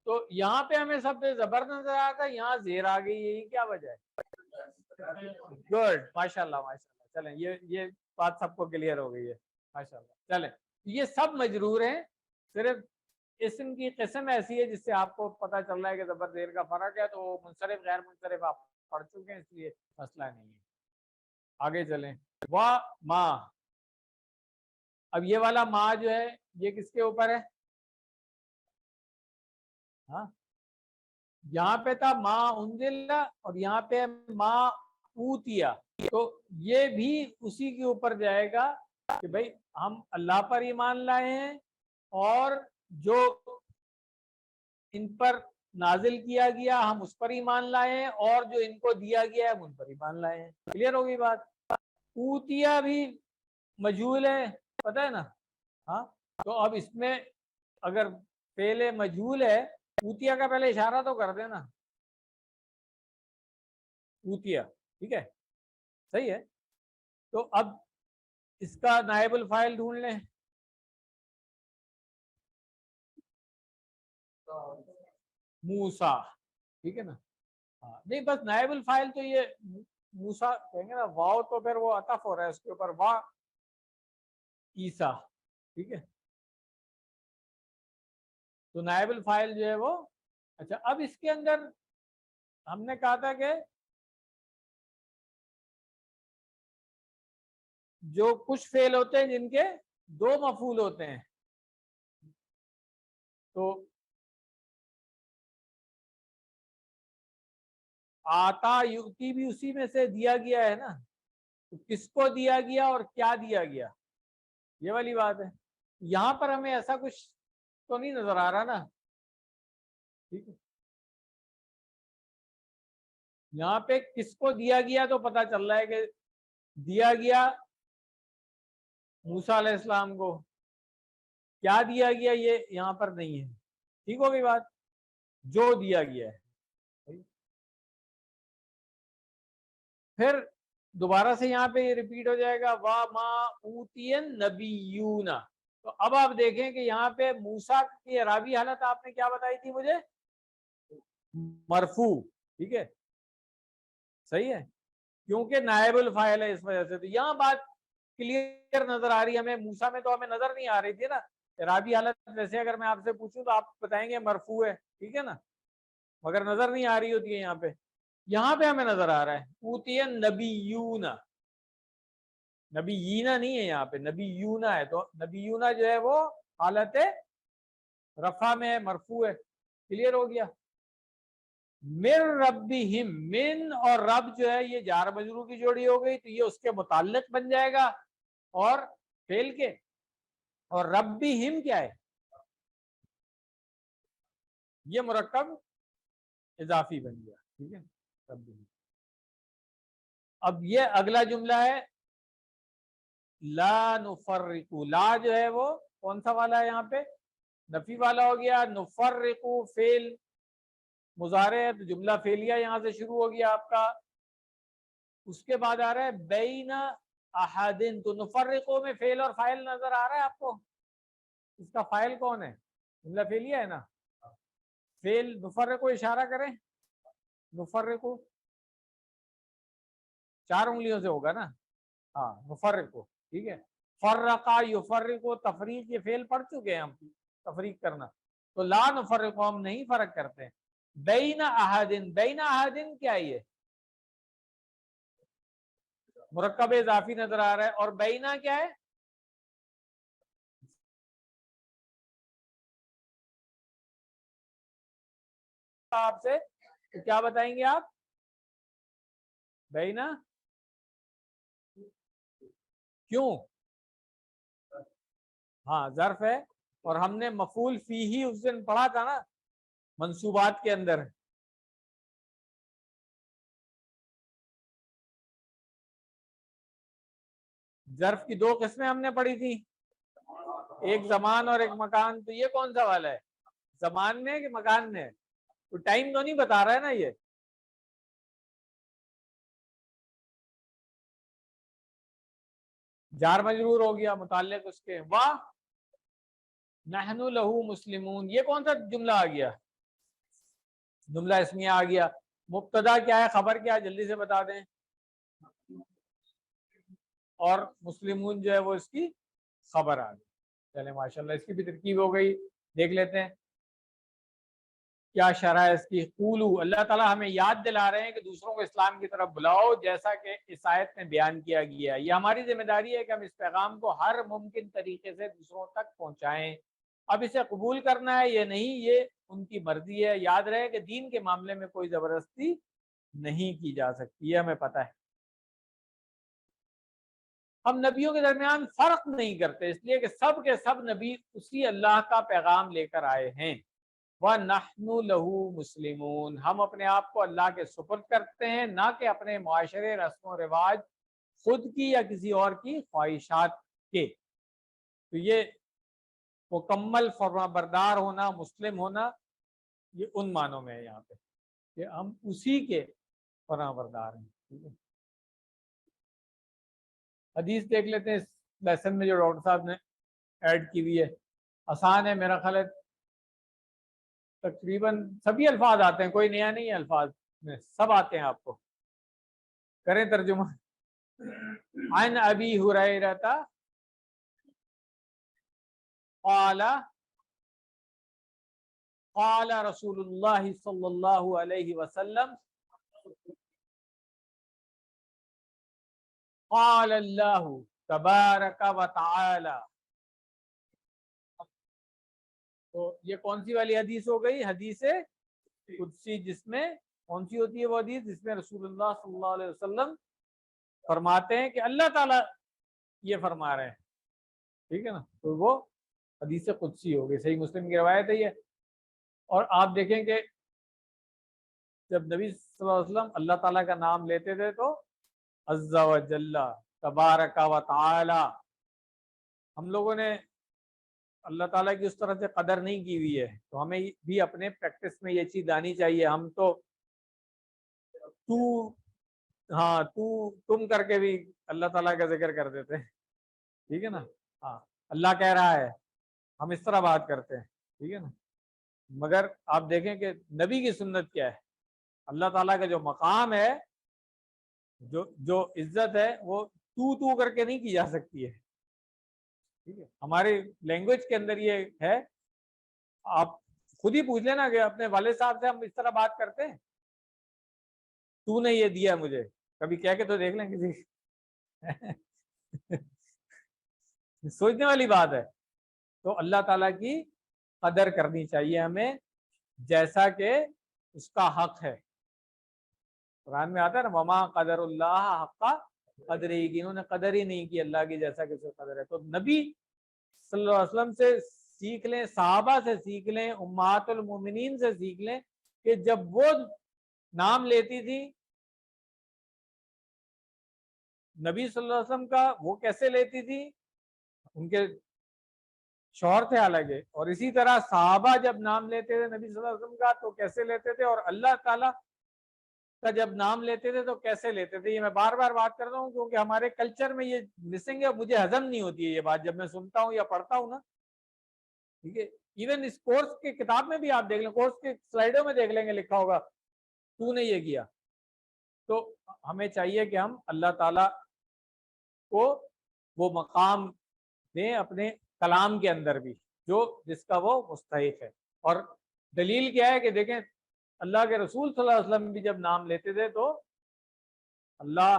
تو یہاں پہ ہمیں سب سے زبر نظر آ گا, یہاں زیر آ گئی, یہی کیا وجہ ہے؟ گڈ, ماشاء اللہ ماشاء اللہ. چلیں یہ بات سب کو کلیئر ہو گئی ہے ماشاء اللہ. چلیں یہ سب مجرور ہیں, صرف اسم کی قسم ایسی ہے جس سے آپ کو پتہ چل رہا ہے کہ زبر زیر کا فرق ہے. تو وہ منصرف غیر منصرف آپ پڑھ چکے ہیں, اس لیے مسئلہ نہیں ہے. آگے چلیں. وا ما, اب یہ والا ما جو ہے یہ کس کے اوپر ہے, ہاں یہاں پہ تھا ما انزل اور یہاں پہ ما اوتیا, تو یہ بھی اسی کے اوپر جائے گا کہ بھائی ہم اللہ پر ایمان لائے ہیں اور جو ان پر نازل کیا گیا ہم اس پر ایمان لائے ہیں, اور جو ان کو دیا گیا ہے ہم ان پر ایمان لائے ہیں. کلیئر ہوگی بات. اوتیا بھی مجہول ہے, پتہ ہے نا, ہاں. تو اب اس میں اگر پہلے مجہول ہے, اوتیا کا پہلے اشارہ تو کر دینا, اوتیا, ٹھیک ہے صحیح ہے. تو اب اس کا نائب الفاعل ڈھونڈ لیں. موسیٰ, ٹھیک ہے نا, ہاں نہیں بس نائب الفاعل تو یہ موسیٰ کہیں گے نا, واو تو پھر وہ عطف ہو رہا ہے اس کے اوپر, وا عیسیٰ, ٹھیک ہے. تو نائب الفاعل جو ہے وہ, اچھا اب اس کے اندر ہم نے کہا تھا کہ جو کچھ فعل ہوتے ہیں جن کے دو مفعول ہوتے ہیں, تو آتا یؤتی بھی اسی میں سے دیا گیا ہے نا, تو کس کو دیا گیا اور کیا دیا گیا, یہ والی بات ہے. یہاں پر ہمیں ایسا کچھ تو نہیں نظر آ رہا نا, ٹھیک ہے. یہاں پہ کس کو دیا گیا تو پتا چل رہا ہے کہ دیا گیا موسیٰ علیہ السلام کو, کیا دیا گیا یہ یہاں پر نہیں ہے. ٹھیک ہوگی بات, جو دیا گیا ہے. پھر دوبارہ سے یہاں پہ یہ ریپیٹ ہو جائے گا, وا ما اوتی النبیون. تو اب آپ دیکھیں کہ یہاں پہ موسیٰ کی اعرابی حالت آپ نے کیا بتائی تھی مجھے, مرفوع, ٹھیک ہے صحیح ہے, کیونکہ نائب الفاعل ہے اس وجہ سے. تو یہاں بات کلیئر نظر آ رہی ہے ہمیں. موسیٰ میں تو ہمیں نظر نہیں آ رہی تھی نا اعرابی حالت, ویسے اگر میں آپ سے پوچھوں تو آپ بتائیں گے مرفوع ہے, ٹھیک ہے نا, مگر نظر نہیں آ رہی ہوتی ہے. یہاں پہ ہمیں نظر آ رہا ہے اوتی النبیون, نبیینا نہیں ہے یہاں پہ, نبیونا ہے. تو نبیونا جو ہے وہ حالت رفع میں ہے, مرفوع ہے. کلیئر ہو گیا. من ربہم, من اور رب جو ہے یہ جار مجرور کی جوڑی ہو گئی, تو یہ اس کے متعلق بن جائے گا اور فعل کے, اور ربہم کیا ہے, یہ مرکب اضافی بن گیا, ٹھیک ہے. ربہم. اب یہ اگلا جملہ ہے لا نفرق, لا جو ہے وہ کون سا والا ہے یہاں پہ, نفی والا ہو گیا. نفرق فعل مضارع ہے, تو جملہ فعلیہ یہاں سے شروع ہو گیا آپ کا. اس کے بعد آ رہا ہے بین احدن, تو نفرقوں میں فعل اور فاعل نظر آ رہا ہے آپ کو, اس کا فاعل کون ہے, جملہ فعلیہ ہے نا. فعل نفرق کو اشارہ کریں, نفرق کو 4 انگلیوں سے ہوگا نا, ہاں مفرق کو, ٹھیک ہے. فرقا یفرق کو تفریق, یہ فعل پڑھ چکے ہیں ہم, تفریق کرنا. تو لا نفرق کو ہم نہیں فرق کرتے ہیں. بین احدن, بین احدن کیا ہے, مرکب اضافی نظر آ رہا ہے. اور بینا کیا ہے؟ آپ سے تو کیا بتائیں گے آپ؟ بینا کیوں؟ ہاں ظرف ہے. اور ہم نے مفعول فی ہی اس دن پڑھا تھا نا منصوبات کے اندر. ظرف کی دو قسمیں ہم نے پڑھی تھی, ایک زمان اور ایک مکان. تو یہ کون سا والا ہے؟ زمان میں کہ مکان میں؟ تو ٹائم تو نہیں بتا رہا ہے نا یہ. جار مجرور ہو گیا متعلق اس کے. واہ نحن لہو مسلمون, یہ کون سا جملہ آ گیا؟ جملہ اسمیہ آ گیا. مبتدا کیا ہے, خبر کیا ہے, جلدی سے بتا دیں. اور مسلمون جو ہے وہ اس کی خبر آ گئی. چلے ماشاءاللہ اس کی بھی ترکیب ہو گئی. دیکھ لیتے ہیں کیا شرح ہے اس کی. قولو, اللہ تعالیٰ ہمیں یاد دلا رہے ہیں کہ دوسروں کو اسلام کی طرف بلاؤ, جیسا کہ اس آیت میں بیان کیا گیا ہے. یہ ہماری ذمہ داری ہے کہ ہم اس پیغام کو ہر ممکن طریقے سے دوسروں تک پہنچائیں. اب اسے قبول کرنا ہے یہ نہیں, یہ ان کی مرضی ہے. یاد رہے کہ دین کے معاملے میں کوئی زبردستی نہیں کی جا سکتی, یہ ہمیں پتہ ہے. ہم نبیوں کے درمیان فرق نہیں کرتے, اس لیے کہ سب کے سب نبی اسی اللہ کا پیغام لے کر آئے ہیں. وَنَحْنُ لَهُ مُسْلِمُونَ, ہم اپنے آپ کو اللہ کے سپرد کرتے ہیں, نہ کہ اپنے معاشرے رسم و رواج خود کی یا کسی اور کی خواہشات کے. تو یہ مکمل فرما بردار ہونا, مسلم ہونا, یہ ان معنوں میں ہے یہاں پہ کہ ہم اسی کے فرما بردار ہیں. ٹھیک ہے, حدیث دیکھ لیتے ہیں اس لیسن میں جو ڈاکٹر صاحب نے ایڈ کی ہوئی ہے. آسان ہے میرا خیال ہے, تقریباً سبھی الفاظ آتے ہیں, کوئی نیا نہیں ہے الفاظ میں, سب آتے ہیں آپ کو. کریں ترجمہ. عن ابی ہریرہ قال قال رسول اللہ صلی اللہ علیہ وسلم قال اللہ تبارک و تعالی. تو یہ کون سی والی حدیث ہو گئی؟ حدیث قدسی, جس میں کون سی ہوتی ہے وہ حدیث جس میں رسول اللہ صلی اللہ علیہ وسلم فرماتے ہیں کہ اللہ تعالیٰ یہ فرما رہے ہیں. ٹھیک ہے نا, تو وہ حدیث قدسی ہو گئی. صحیح مسلم کی روایت ہے یہ. اور آپ دیکھیں کہ جب نبی صلی اللہ علیہ وسلم اللہ تعالیٰ کا نام لیتے تھے تو عز و جل, تبارک و تعالی, ہم لوگوں نے اللہ تعالیٰ کی اس طرح سے قدر نہیں کی ہوئی ہے, تو ہمیں بھی اپنے پریکٹس میں یہ چیز آنی چاہیے. ہم تو ہاں تم کر کے بھی اللہ تعالیٰ کا ذکر کر دیتے ہیں. ٹھیک ہے نا, ہاں اللہ کہہ رہا ہے, ہم اس طرح بات کرتے ہیں. ٹھیک ہے نا, مگر آپ دیکھیں کہ نبی کی سنت کیا ہے. اللہ تعالیٰ کا جو مقام ہے, جو عزت ہے, وہ تو کر کے نہیں کی جا سکتی ہے. ٹھیک ہے, ہماری لینگویج کے اندر یہ ہے. آپ خود ہی پوچھ لینا کہ اپنے والد صاحب سے ہم اس طرح بات کرتے ہیں, تو نے یہ دیا مجھے, کبھی کہہ کے تو دیکھ لیں کسی. سوچنے والی بات ہے. تو اللہ تعالیٰ کی قدر کرنی چاہیے ہمیں, جیسا کہ اس کا حق ہے. قرآن میں آتا ہے نا, وما قدر اللہ حق قدرہ, انہوں نے قدر ہی نہیں کی اللہ کی جیسا کہ اس کا قدر ہے. تو نبی صلی اللہ علیہ وسلم سے سیکھ لیں, صحابہ سے سیکھ لیں, امہات المومنین سے سیکھ لیں کہ جب وہ نام لیتی تھی نبی صلی اللہ علیہ وسلم کا, وہ کیسے لیتی تھی, ان کے شوہر تھے حالانکہ, اور اسی طرح صحابہ جب نام لیتے تھے نبی صلی اللہ علیہ وسلم کا تو کیسے لیتے تھے, اور اللہ تعالیٰ کا جب نام لیتے تھے تو کیسے لیتے تھے. یہ میں بار بار بات کرتا ہوں کیونکہ ہمارے کلچر میں یہ مسنگ ہے, مجھے ہضم نہیں ہوتی ہے یہ بات جب میں سنتا ہوں یا پڑھتا ہوں نا. ٹھیک ہے, ایون اس کورس کی کتاب میں بھی آپ دیکھ لیں, کورس کے سلائیڈوں میں دیکھ لیں گے لکھا ہوگا تو نے یہ کیا. تو ہمیں چاہیے کہ ہم اللہ تعالیٰ کو وہ مقام دیں اپنے کلام کے اندر بھی جو جس کا وہ مستحق ہے. اور دلیل کیا ہے کہ دیکھیں اللہ کے رسول صلی اللہ علیہ وسلم بھی جب نام لیتے تھے تو اللہ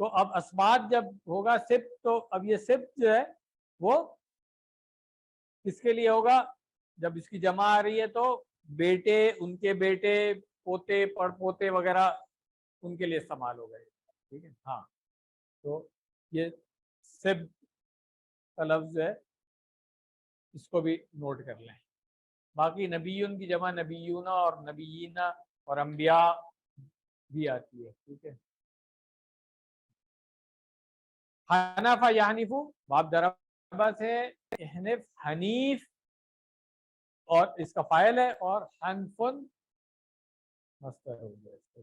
تو اب اسبات جب ہوگا سبت، تو اب یہ سبت جو ہے وہ کس کے لیے ہوگا؟ جب اس کی جمع آ رہی ہے تو بیٹے، ان کے بیٹے، پوتے، پڑ پوتے وغیرہ ان کے لیے استعمال ہو گئے. ٹھیک ہے. ہاں تو یہ سب کا لفظ ہے، اس کو بھی نوٹ کر لیں. باقی نبیون کی جمع نبیون اور نبیین اور انبیاء بھی آتی ہے. ٹھیک ہے. حنفا یحنفو باب دربہ سے احنف حنیف اور اس کا فاعل ہے، اور حنفن مصدر ہو گیا.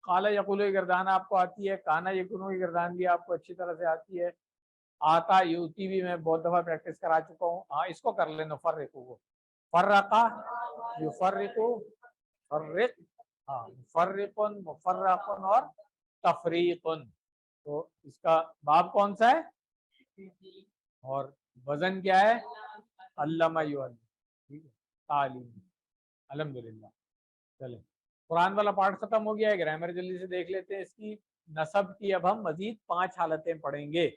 قال یقول کی گردان آپ کو آتی ہے، کانا یکونو کی گردان بھی آپ کو اچھی طرح سے آتی ہے. آتا یوتی بھی میں بہت دفعہ پریکٹس کرا چکا ہوں. ہاں اس کو کر لیں. نفرقو کو فرقا یفرقو فرق، ہاں مفرقن مفرقن اور تفریقن. تو اس کا باب کون سا ہے اور وزن کیا ہے؟ علامہ یعلم. ٹھیک ہے. تعلیم. الحمدللہ. چلیں قرآن والا پارٹ ختم ہو گیا ہے. گرامر جلدی سے دیکھ لیتے ہیں. اس کی نصب کی اب ہم مزید 5 حالتیں پڑھیں گے.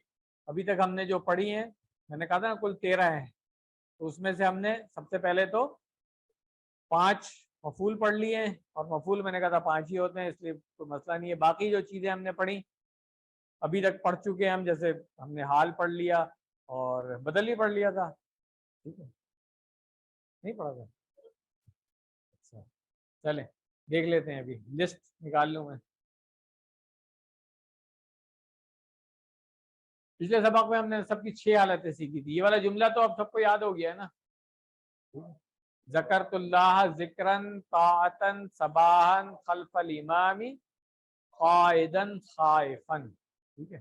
ابھی تک ہم نے جو پڑھی ہیں، میں نے کہا تھا نا کل 13 ہیں، تو اس میں سے ہم نے سب سے پہلے تو 5 مفعول پڑھ لیے ہیں، اور مفعول میں نے کہا تھا 5 ہی ہوتے ہیں، اس لیے کوئی مسئلہ نہیں ہے. باقی جو چیزیں ہم نے پڑھی ابھی تک پڑھ چکے ہیں ہم، جیسے ہم نے حال پڑھ لیا اور بدل ہی پڑھ لیا تھا. ٹھیک ہے. نہیں پڑھا تھا؟ اچھا چلیں دیکھ لیتے ہیں. ابھی لسٹ نکال لوں میں. پچھلے سبق میں ہم نے سب کی 6 حالتیں سیکھی تھی. یہ والا جملہ تو اب سب کو یاد ہو گیا ہے نا. ذکرت اللہ ذکرن طاعتن صباحن خلف الامام قائدن خائفن. ٹھیک ہے.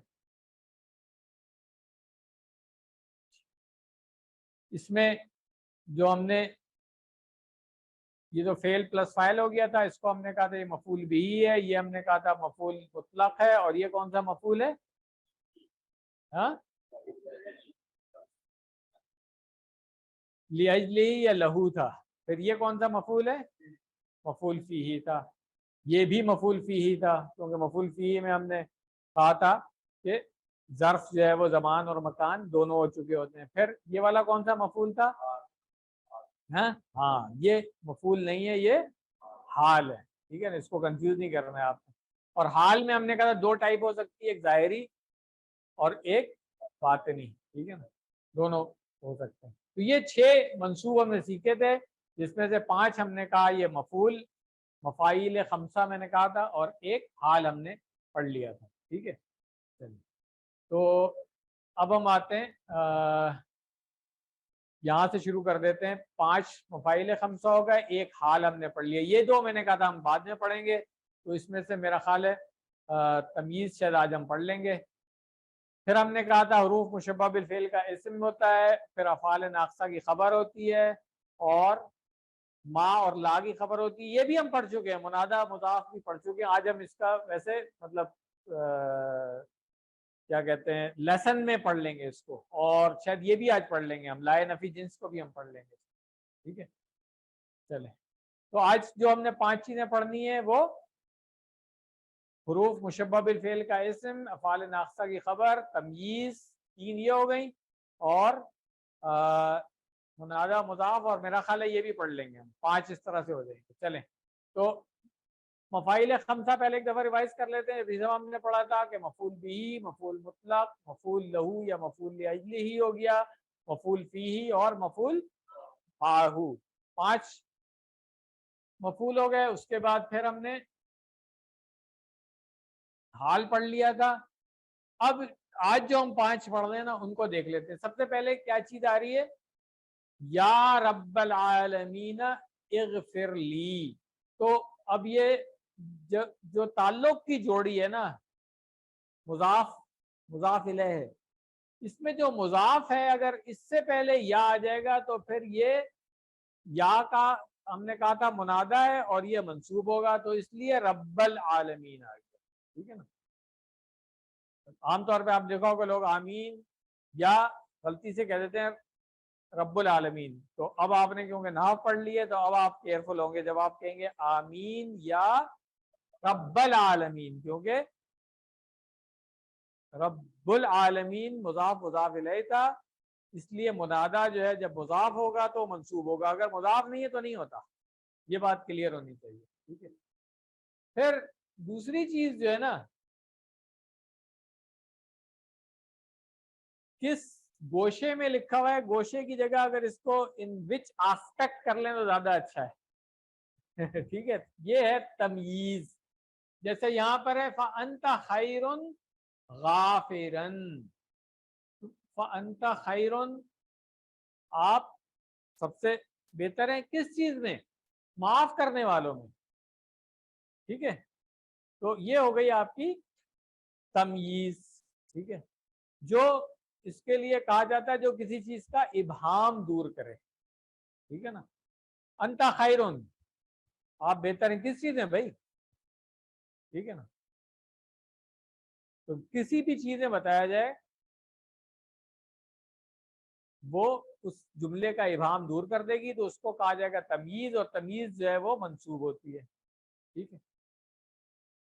اس میں جو ہم نے یہ جو فعل پلس فاعل ہو گیا تھا، اس کو ہم نے کہا تھا یہ مفعول بھی ہے. یہ ہم نے کہا تھا مفعول مطلق ہے. اور یہ کون سا مفعول ہے؟ ہاں لاجلی یا لہو تھا. پھر یہ کون سا مفعول ہے؟ مفعول فیہ تھا. یہ بھی مفعول فیہ تھا، کیونکہ مفعول فیہ میں ہم نے کہا تھا کہ ظرف جو ہے وہ زمان اور مکان دونوں ہو چکے ہوتے ہیں. پھر یہ والا کون سا مفعول تھا؟ ہاں یہ مفعول نہیں ہے، یہ حال ہے. ٹھیک ہے نا. اس کو کنفیوز نہیں کرنا ہے آپ کو. اور حال میں ہم نے کہا تھا 2 ٹائپ ہو سکتی ہے، ایک ظاہری اور ایک باطنی. ٹھیک ہے نا. دونوں ہو سکتے ہیں. تو یہ 6 منصوب ہم نے سیکھے تھے، جس میں سے 5 ہم نے کہا یہ مفعول مفاعیل خمسہ میں نے کہا تھا، اور ایک حال ہم نے پڑھ لیا تھا. ٹھیک ہے. چلیے تو اب ہم آتے ہیں یہاں سے شروع کر دیتے ہیں. 5 مفاعیل خمسہ ہو گئے، ایک حال ہم نے پڑھ لیا. یہ 2 میں نے کہا تھا ہم بعد میں پڑھیں گے، تو اس میں سے میرا خیال ہے تمییز شاید آج ہم پڑھ لیں گے. پھر ہم نے کہا تھا حروف مشبہ بالفعل کا اسم ہوتا ہے، پھر افعال ناقصہ کی خبر ہوتی ہے، اور ما اور لا کی خبر ہوتی ہے. یہ بھی ہم پڑھ چکے ہیں. منادہ مضاف بھی پڑھ چکے ہیں. آج ہم اس کا ویسے مطلب کیا کہتے ہیں لیسن میں پڑھ لیں گے اس کو، اور شاید یہ بھی آج پڑھ لیں گے ہم. لائے نفی جنس کو بھی ہم پڑھ لیں گے. ٹھیک ہے. چلیں تو آج جو ہم نے 5 چیزیں پڑھنی ہیں وہ حروف مشبہ بالفعل کا اسم، افعال ناقصہ کی خبر، تمییز 3 یہ ہو گئی، اور منادہ مضاف، اور میرا خیال ہے یہ بھی پڑھ لیں گے ہم. 5 اس طرح سے ہو جائیں گے. چلیں تو مفاعیل خمسہ پہلے ایک دفعہ ریوائز کر لیتے ہیں. ریزم ہم نے پڑھا تھا کہ مفعول بھی، مفعول مطلق، مفعول لہو یا مفعول لاجلہ ہی ہو گیا، مفعول فیہ اور مفعول آہو. 5 مفعول ہو گئے. اس کے بعد پھر ہم نے حال پڑھ لیا تھا. اب آج جو ہم 5 پڑھ رہے ہیں نا ان کو دیکھ لیتے ہیں. سب سے پہلے کیا چیز آ رہی ہے؟ یا رب العالمین اغفر لی. تو اب یہ جو تعلق کی جوڑی ہے نا، مضاف مضاف الیہ ہے، اس میں جو مضاف ہے اگر اس سے پہلے یا آ جائے گا تو پھر یہ یا کا ہم نے کہا تھا منادہ ہے اور یہ منصوب ہوگا، تو اس لیے رب العالمین آ گیا. ٹھیک ہے نا. عام طور پہ آپ دیکھا ہوگا لوگ آمین یا غلطی سے کہہ دیتے ہیں رب العالمین. تو اب آپ نے کیونکہ نحو پڑھ لی ہے تو اب آپ کیئرفل ہوں گے جب آپ کہیں گے آمین یا رب العالمین، کیونکہ رب العالمین مضاف مضاف الیہ تھا، اس لیے منادا جو ہے جب مضاف ہوگا تو منصوب ہوگا، اگر مضاف نہیں ہے تو نہیں ہوتا. یہ بات کلیئر ہونی چاہیے. ٹھیک ہے. پھر دوسری چیز جو ہے نا، کس گوشے میں لکھا ہوا ہے، گوشے کی جگہ اگر اس کو ان وچ آسپیکٹ کر لیں تو زیادہ اچھا ہے. ٹھیک ہے. یہ ہے تمییز. جیسے یہاں پر ہے فَأَنْتَ خَيْرٌ غَافِرًا، فَأَنْتَ خَيْرٌ، آپ سب سے بہتر ہیں کس چیز میں؟ معاف کرنے والوں میں. ٹھیک ہے. تو یہ ہو گئی آپ کی تمییز. ٹھیک ہے. جو اس کے لیے کہا جاتا ہے جو کسی چیز کا ابہام دور کرے. ٹھیک ہے نا. انت خیرون، آپ بہتر ہیں کس چیز میں بھائی. ٹھیک ہے نا. تو کسی بھی چیز میں بتایا جائے وہ اس جملے کا ابہام دور کر دے گی تو اس کو کہا جائے گا تمییز، اور تمییز جو ہے وہ منسوب ہوتی ہے. ٹھیک ہے.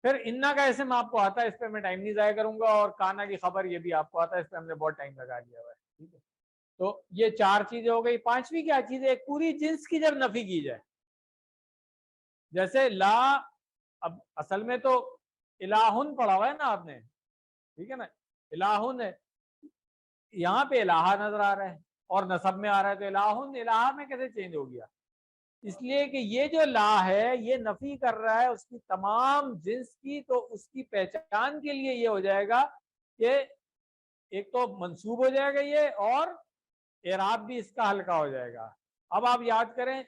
پھر انا کا اسم آپ کو آتا ہے، اس پہ میں ٹائم نہیں ضائع کروں گا، اور کانا کی خبر یہ بھی آپ کو آتا ہے، اس پہ ہم نے بہت ٹائم لگا دیا ہوا ہے. ٹھیک ہے. تو یہ چار چیزیں ہو گئی. پانچویں کیا چیز ہے؟ ایک پوری جنس کی جب نفی کی جائے، جیسے لا، اب اصل میں تو الہن پڑھا ہوا ہے نا آپ نے. ٹھیک ہے نا. الہن ہے، یہاں پہ الہ نظر آ رہا ہے اور نصب میں آ رہا ہے، تو الہن الہ میں کیسے چینج ہو گیا؟ اس لیے کہ یہ جو لا ہے یہ نفی کر رہا ہے اس کی تمام جنس کی، تو اس کی پہچان کے لیے یہ ہو جائے گا کہ ایک تو منصوب ہو جائے گا یہ، اور اعراب بھی اس کا ہلکا ہو جائے گا. اب آپ یاد کریں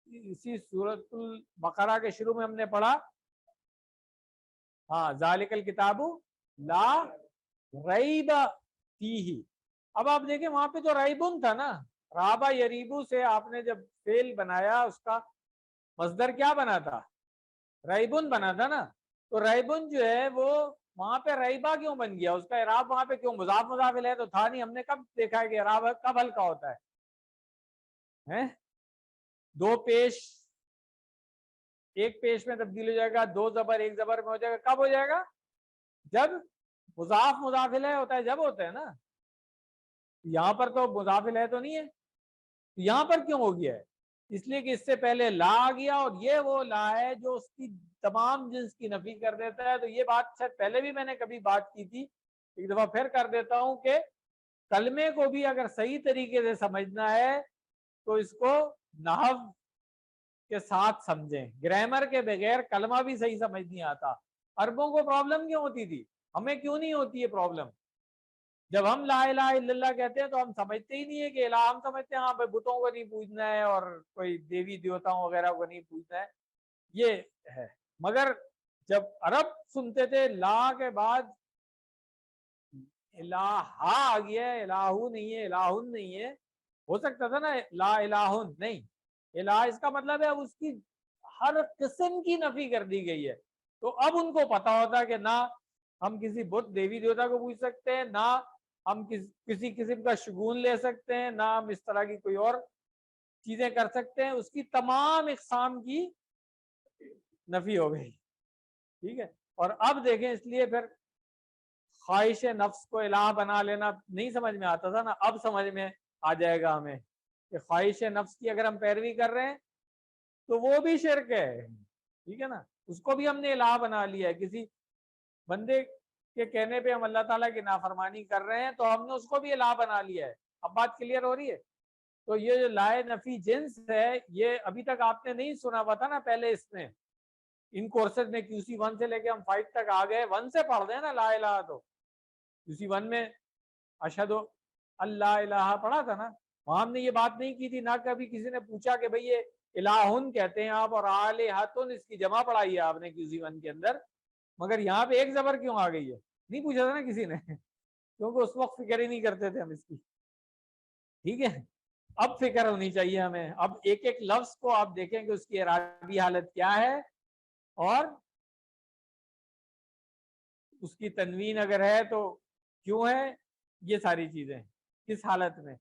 اسی سورۃ البقرہ کے شروع میں ہم نے پڑھا، ہاں ذالک الکتاب لا ریب فیہ. اب آپ دیکھیں وہاں پہ تو ریبن تھا نا، رابا یریبو سے آپ نے جب فعل بنایا اس کا مصدر کیا بنا تھا؟ ریبن بنا تھا نا. تو ریبن جو ہے وہ وہاں پہ ریبا کیوں بن گیا؟ اس کا اعراب وہاں پہ کیوں؟ مضاف مضاف الیہ تو تھا نہیں. ہم نے کب دیکھا ہے کہ اعراب کب ہلکا ہوتا ہے؟ دو پیش ایک پیش میں تبدیل ہو جائے گا، دو زبر ایک زبر میں ہو جائے گا. کب ہو جائے گا؟ جب مضاف مضاف الیہ ہوتا ہے، جب ہوتا ہے نا. یہاں پر تو مضاف الیہ تو نہیں ہے، یہاں پر کیوں ہو گیا ہے؟ اس لیے کہ اس سے پہلے لا آ گیا، اور یہ وہ لا ہے جو اس کی تمام جنس کی نفی کر دیتا ہے. تو یہ بات شاید پہلے بھی میں نے کبھی بات کی تھی، ایک دفعہ پھر کر دیتا ہوں کہ کلمے کو بھی اگر صحیح طریقے سے سمجھنا ہے تو اس کو نحو کے ساتھ سمجھیں. گرامر کے بغیر کلمہ بھی صحیح سمجھ نہیں آتا. عربوں کو پرابلم کیوں ہوتی تھی؟ ہمیں کیوں نہیں ہوتی ہے پرابلم؟ جب ہم لا الہ الا اللہ کہتے ہیں تو ہم سمجھتے ہی نہیں ہے کہ الہ، ہم سمجھتے ہیں ہاں بھائی بتوں کو نہیں پوجنا ہے اور کوئی دیوی دیوتاؤں وغیرہ کو نہیں پوجنا ہے، یہ ہے. مگر جب عرب سنتے تھے لا کے بعد الہ آ گیا ہے، الہو نہیں ہے، الہن نہیں ہے، ہو سکتا تھا نا لا الہن نہیں، الہ اس کا مطلب ہے اس کی ہر قسم کی نفی کر دی گئی ہے. تو اب ان کو پتا ہوتا کہ نہ ہم کسی بت دیوی دیوتا کو پوچھ سکتے ہیں، نہ ہم کسی قسم کا شگون لے سکتے ہیں، نہ ہم اس طرح کی کوئی اور چیزیں کر سکتے ہیں. اس کی تمام اقسام کی نفی ہو گئی. ٹھیک ہے. اور اب دیکھیں اس لیے پھر خواہش نفس کو الہ بنا لینا نہیں سمجھ میں آتا تھا نا، اب سمجھ میں آ جائے گا ہمیں کہ خواہش نفس کی اگر ہم پیروی کر رہے ہیں تو وہ بھی شرک ہے. ٹھیک ہے نا. اس کو بھی ہم نے الہ بنا لیا ہے. کسی بندے کے کہنے پہ ہم اللہ تعالیٰ کی نافرمانی کر رہے ہیں تو ہم نے اس کو بھی الہ بنا لیا ہے. اب بات کلیئر ہو رہی ہے؟ تو یہ جو لائے نفی جنس ہے یہ ابھی تک آپ نے نہیں سنا ہوا تھا نا پہلے. اس میں ان کورسز میں QC 1 سے لے کے ہم 5 تک آ گئے. 1 سے پڑھ دیں نا لا الہ، تو QC 1 میں اشہد اللہ الہ پڑھا تھا نا، وہاں ہم نے یہ بات نہیں کی تھی. نہ کبھی کسی نے پوچھا کہ بھئی یہ الہن کہتے ہیں آپ اور آلہتن اس کی جمع پڑھائی ہے آپ نے QC 1 کے اندر، مگر یہاں پہ ایک زبر کیوں آ گئی ہے؟ نہیں پوچھا تھا نا کسی نے، کیونکہ اس وقت فکر ہی نہیں کرتے تھے ہم اس کی. ٹھیک ہے. اب فکر ہونی چاہیے ہمیں. اب ایک ایک لفظ کو آپ دیکھیں کہ اس کی اعرابی حالت کیا ہے، اور اس کی تنوین اگر ہے تو کیوں ہے، یہ ساری چیزیں کس حالت میں.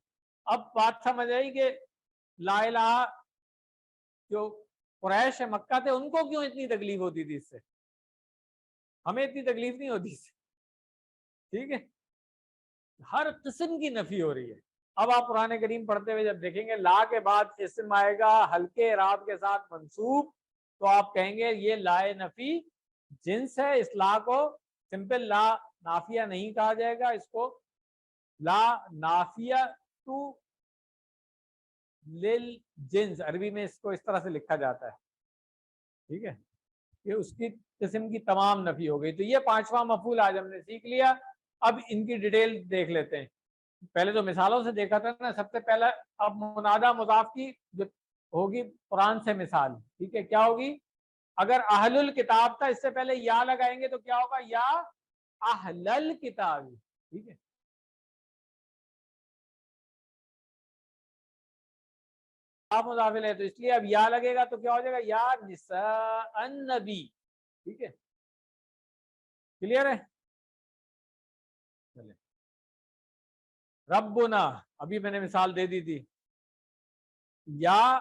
اب بات سمجھ آئی کہ لا الہ جو قریش مکہ تھے ان کو کیوں اتنی تکلیف ہوتی تھی اس سے؟ ہمیں اتنی تکلیف نہیں ہوتی اس سے. ٹھیک ہے، ہر قسم کی نفی ہو رہی ہے. اب آپ قرآن کریم پڑھتے ہوئے جب دیکھیں گے لا کے بعد اسم آئے گا ہلکے اعراب کے ساتھ منصوب، تو آپ کہیں گے یہ لائے نفی جنس ہے. اس لا کو سمپل لا نافیہ نہیں کہا جائے گا، اس کو لا نافیہ تو لل جنس، عربی میں اس کو اس طرح سے لکھا جاتا ہے. ٹھیک ہے، یہ اس کی قسم کی تمام نفی ہو گئی. تو یہ پانچواں مفعول آج ہم نے سیکھ لیا. اب ان کی ڈیٹیل دیکھ لیتے ہیں. پہلے تو مثالوں سے دیکھا تھا نا سب سے پہلا. اب منادہ مضاف کی جو ہوگی قرآن سے مثال. ٹھیک ہے، کیا ہوگی؟ اگر اہل الکتاب تھا اس سے پہلے یا لگائیں گے تو کیا ہوگا؟ یا اہل الکتاب. ٹھیک ہے، آپ مضاف ہے تو اس لیے اب یا لگے گا تو کیا ہو جائے گا؟ یا نساء النبی. ٹھیک ہے، کلیئر ہے؟ ربنا ابھی میں نے مثال دے دی تھی، یا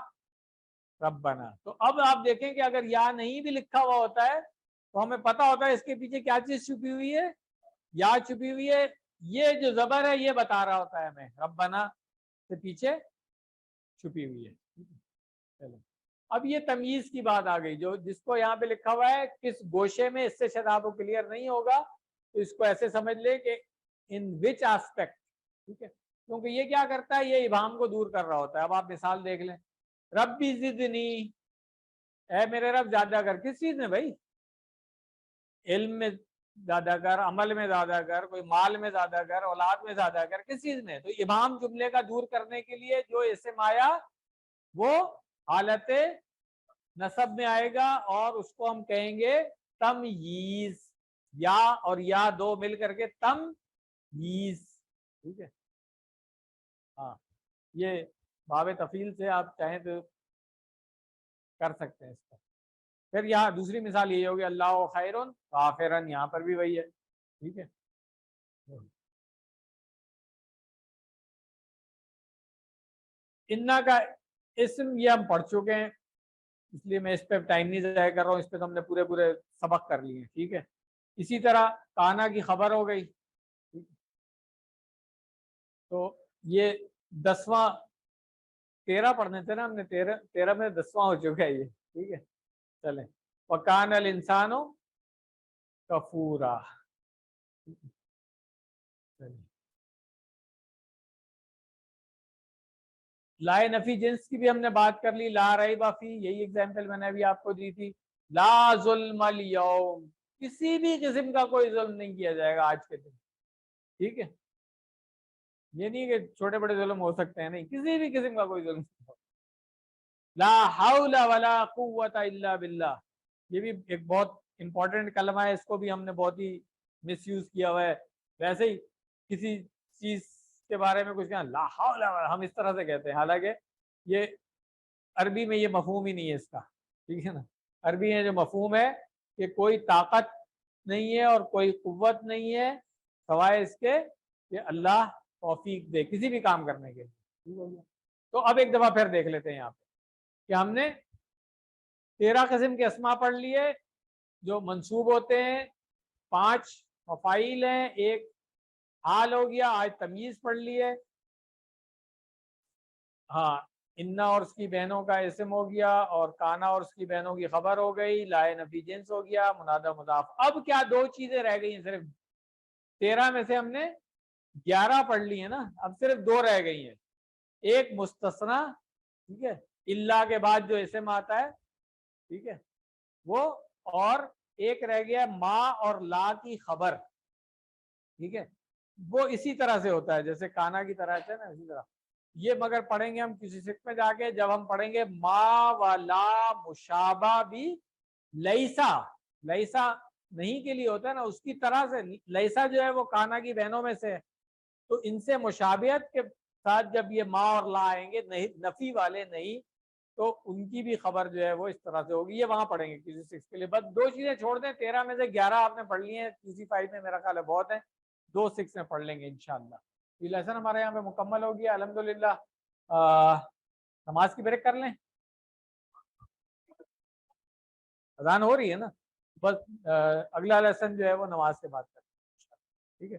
ربنا. تو اب آپ دیکھیں کہ اگر یا نہیں بھی لکھا ہوا ہوتا ہے تو ہمیں پتا ہوتا ہے اس کے پیچھے کیا چیز چھپی ہوئی ہے؟ یا چھپی ہوئی ہے. یہ جو زبر ہے یہ بتا رہا ہوتا ہے ہمیں ربنا سے پیچھے چھپی ہوئی ہے. چلو اب یہ تمیز کی بات آ گئی، جو جس کو یہاں پہ لکھا ہوا ہے کس گوشے میں، اس سے شاید آپ کو کلیئر نہیں ہوگا تو اس کو ایسے سمجھ لے کہ ان وچ آسپیکٹ. ٹھیک ہے، کیونکہ یہ کیا کرتا ہے؟ یہ ابہام کو دور کر رہا ہوتا ہے. اب آپ مثال دیکھ لیں، ربی زدنی، اے میرے رب زیادہ کر. کس چیز میں بھائی؟ علم میں زیادہ کر، عمل میں زیادہ کر، کوئی مال میں زیادہ کر، اولاد میں زیادہ کر. کس چیز میں؟ تو ابہام جملے کا دور کرنے کے لیے جو اسم آیا وہ حالت نصب میں آئے گا اور اس کو ہم کہیں گے تمییز. یا اور یا دو مل کر کے تمییز. ٹھیک ہے، ہاں یہ باب تفصیل سے آپ چاہیں تو کر سکتے ہیں اس کو. پھر یہاں دوسری مثال یہ ہوگی اللہ خیرن غافرن، یہاں پر بھی وہی ہے. ٹھیک ہے، انا کا اسم یہ ہم پڑھ چکے ہیں اس لیے میں اس پہ ٹائم نہیں ضائع کر رہا ہوں. اس پہ تو ہم نے پورے سبق کر لیے ہیں. ٹھیک ہے، اسی طرح کانا کی خبر ہو گئی. تو یہ 10واں 13 پڑھنے تھے نا ہم نے، 13 میں 10واں ہو چکا ہے یہ. ٹھیک ہے، چلیں. وکان الانسان کفورا. لائے نفی جنس کی بھی ہم نے بات کر لی. لا ریب فی، یہی ایگزامپل میں نے ابھی آپ کو دی تھی. لا ظلم اليوم، کسی بھی قسم کا کوئی ظلم نہیں کیا جائے گا آج کے دن. ٹھیک ہے، یہ نہیں کہ چھوٹے بڑے ظلم ہو سکتے ہیں، نہیں، کسی بھی قسم کا کوئی ظلم. لا حول ولا قوت الا باللہ، یہ بھی ایک بہت امپورٹنٹ کلمہ ہے. اس کو بھی ہم نے بہت ہی مس یوز کیا ہوا ہے. ویسے ہی کسی چیز کے بارے میں کچھ کہنا لا حول ولا، ہم اس طرح سے کہتے ہیں، حالانکہ یہ عربی میں یہ مفہوم ہی نہیں ہے اس کا. ٹھیک ہے نا، عربی میں جو مفہوم ہے کہ کوئی طاقت نہیں ہے اور کوئی قوت نہیں ہے سوائے اس کے کہ اللہ توفیق دے کسی بھی کام کرنے کے لیے. تو اب ایک دفعہ پھر دیکھ لیتے ہیں یہاں پہ کہ ہم نے 13 قسم کے اسما پڑھ لیے جو منصوب ہوتے ہیں. 5 مفاعیل ہیں، ایک حال ہو گیا. آج تمیز پڑھ لیے. ہاں، انا اور اس کی بہنوں کا اسم ہو گیا، اور کانا اور اس کی بہنوں کی خبر ہو گئی. لائے نفی جنس ہو گیا، منادہ مضاف. اب کیا 2 چیزیں رہ گئی ہیں صرف. 13 میں سے ہم نے 11 پڑھ لی ہیں نا، اب صرف 2 رہ گئی ہیں. ایک مستثنا، ٹھیک ہے، اللہ کے بعد جو اسم آتا ہے، ٹھیک ہے وہ، اور ایک رہ گیا ما اور لا کی خبر. ٹھیک ہے، وہ اسی طرح سے ہوتا ہے جیسے کانا کی طرح ہے نا، اسی طرح یہ. مگر پڑھیں گے ہم کسی سکھ میں جا کے، جب ہم پڑھیں گے ما و لا مشابہ بھی لیسا. لیسا نہیں کے لیے ہوتا ہے نا، اس کی طرح سے. لیسا جو ہے وہ کانا کی بہنوں میں سے، تو ان سے مشابہت کے ساتھ جب یہ ما اور لا آئیں گے، نہیں نفی والے نہیں، تو ان کی بھی خبر جو ہے وہ اس طرح سے ہوگی. یہ وہاں پڑھیں گے کسی سکس کے لیے. بس 2 چیزیں چھوڑ دیں. 13 میں سے 11 آپ نے پڑھ لی ہیں. کسی 5 میں میرا خیال ہے بہت ہیں. 2 6 میں پڑھ لیں گے انشاءاللہ. یہ لیسن ہمارے یہاں پہ مکمل ہو گیا الحمدللہ. نماز کی بریک کر لیں، اذان ہو رہی ہے نا. بس اگلا لیسن جو ہے وہ نماز کے بعد کریں. ٹھیک ہے.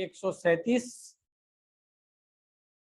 137।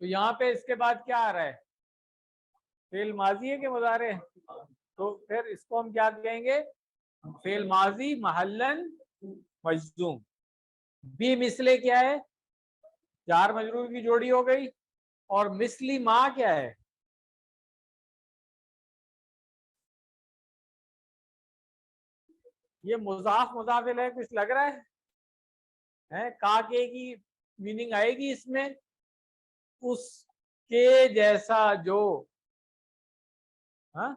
تو یہاں پہ اس کے بعد کیا آ رہا ہے؟ فعل ماضی ہے کہ مضارع؟ تو پھر اس کو ہم کیا کہیں گے؟ فعل ماضی محلن مجزوم. بی مثلے کیا ہے؟ جار مجرور کی جوڑی ہو گئی. اور مثلی ما کیا ہے؟ یہ مضاف مضاف الیہ کچھ لگ رہا ہے؟ کا کے کی میننگ آئے گی اس میں؟ اس کے جیسا جو، ہاں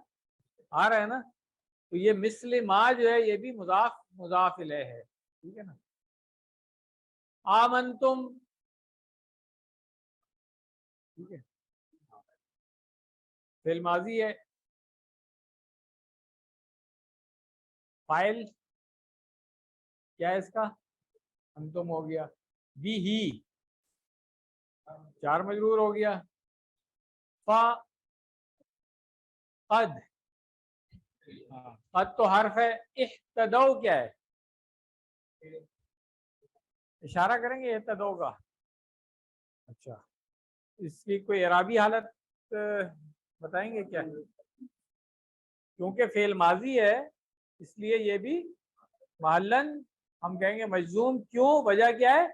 آ رہا ہے نا. تو یہ مثل ما جو ہے یہ بھی مضاف مضاف الیہ ہے. ٹھیک ہے نا. آمنتم، ٹھیک ہے، فعل ماضی ہے. فاعل کیا ہے اس کا؟ انتم ہو گیا. بھی ہی چار مجرور ہو گیا. فا قد، قد تو حرف ہے. اہتدو کیا ہے؟ اشارہ کریں گے اہتدو کا. اچھا، اس کی کوئی اعرابی حالت بتائیں گے کیا؟ کیونکہ فعل ماضی ہے اس لیے یہ بھی محلن ہم کہیں گے مجزوم. کیوں؟ وجہ کیا ہے؟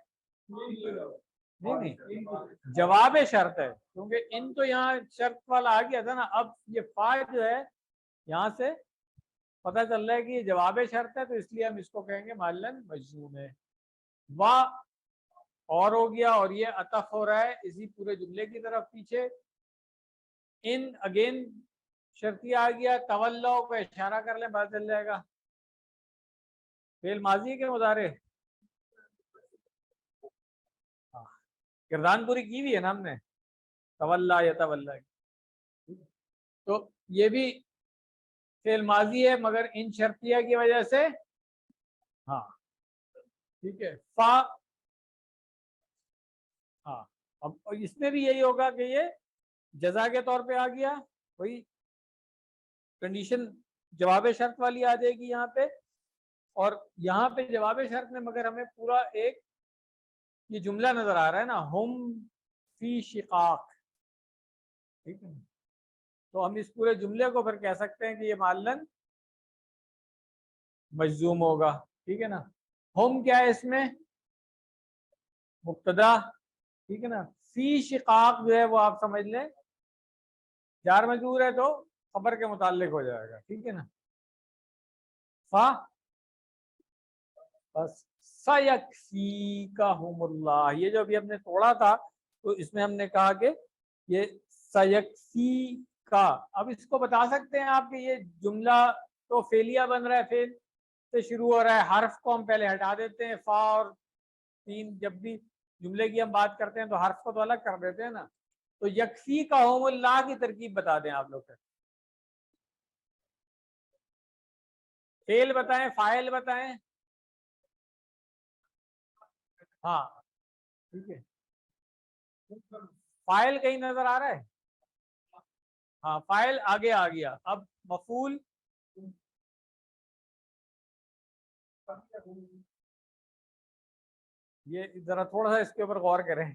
نہیں جواب شرط ہے. کیونکہ ان تو یہاں شرط والا آ گیا تھا نا. اب یہ فا جو ہے یہاں سے پتہ چل رہا ہے کہ یہ جواب شرط ہے، تو اس لیے ہم اس کو کہیں گے محلن مجزوم ہے. وا اور ہو گیا، اور یہ عطف ہو رہا ہے اسی پورے جملے کی طرف پیچھے. ان اگین شرطی آ گیا. تولو کو اشارہ کر لیں پتہ چل جائے گا. فعل ماضی کے مضارع کردان پوری کی ہوئی ہے نا ہم نے، تولا یا تولا. تو یہ بھی فعل ماضی ہے مگر ان شرطیہ کی وجہ سے. ہاں ٹھیک ہے. فا، ہاں اب اس میں بھی یہی ہوگا کہ یہ جزا کے طور پہ آ گیا. وہی کنڈیشن جواب شرط والی آ جائے گی یہاں پہ. اور یہاں پہ جواب شرط میں مگر ہمیں پورا ایک یہ جملہ نظر آ رہا ہے نا، ہم فی شقاق. ٹھیک ہے، تو ہم اس پورے جملے کو پھر کہہ سکتے ہیں کہ یہ معلن مجزوم ہوگا. ٹھیک ہے نا. ہم کیا ہے اس میں؟ مبتدا. ٹھیک ہے نا. فی شقاق جو ہے وہ آپ سمجھ لیں جار مجرور ہے تو خبر کے متعلق ہو جائے گا. ٹھیک ہے نا. فا بس سیکفیکہم اللہ، یہ جو ابھی ہم نے توڑا تھا تو اس میں ہم نے کہا کہ یہ سیکفی کا. اب اس کو بتا سکتے ہیں آپ کہ یہ جملہ تو فعلیہ بن رہا ہے، فعل سے شروع ہو رہا ہے. حرف کو ہم پہلے ہٹا دیتے ہیں. فا اور تین جب بھی جملے کی ہم بات کرتے ہیں تو حرف کو تو الگ کر دیتے ہیں نا. تو یکفی کا ہوم اللہ کی ترکیب بتا دیں آپ لوگ. فعل بتائیں، فاعل بتائیں. ہاں ٹھیک ہے. فاعل کہیں نظر آ رہا ہے؟ ہاں فاعل آگے آ گیا. اب مفعول یہ ذرا تھوڑا سا اس کے اوپر غور کریں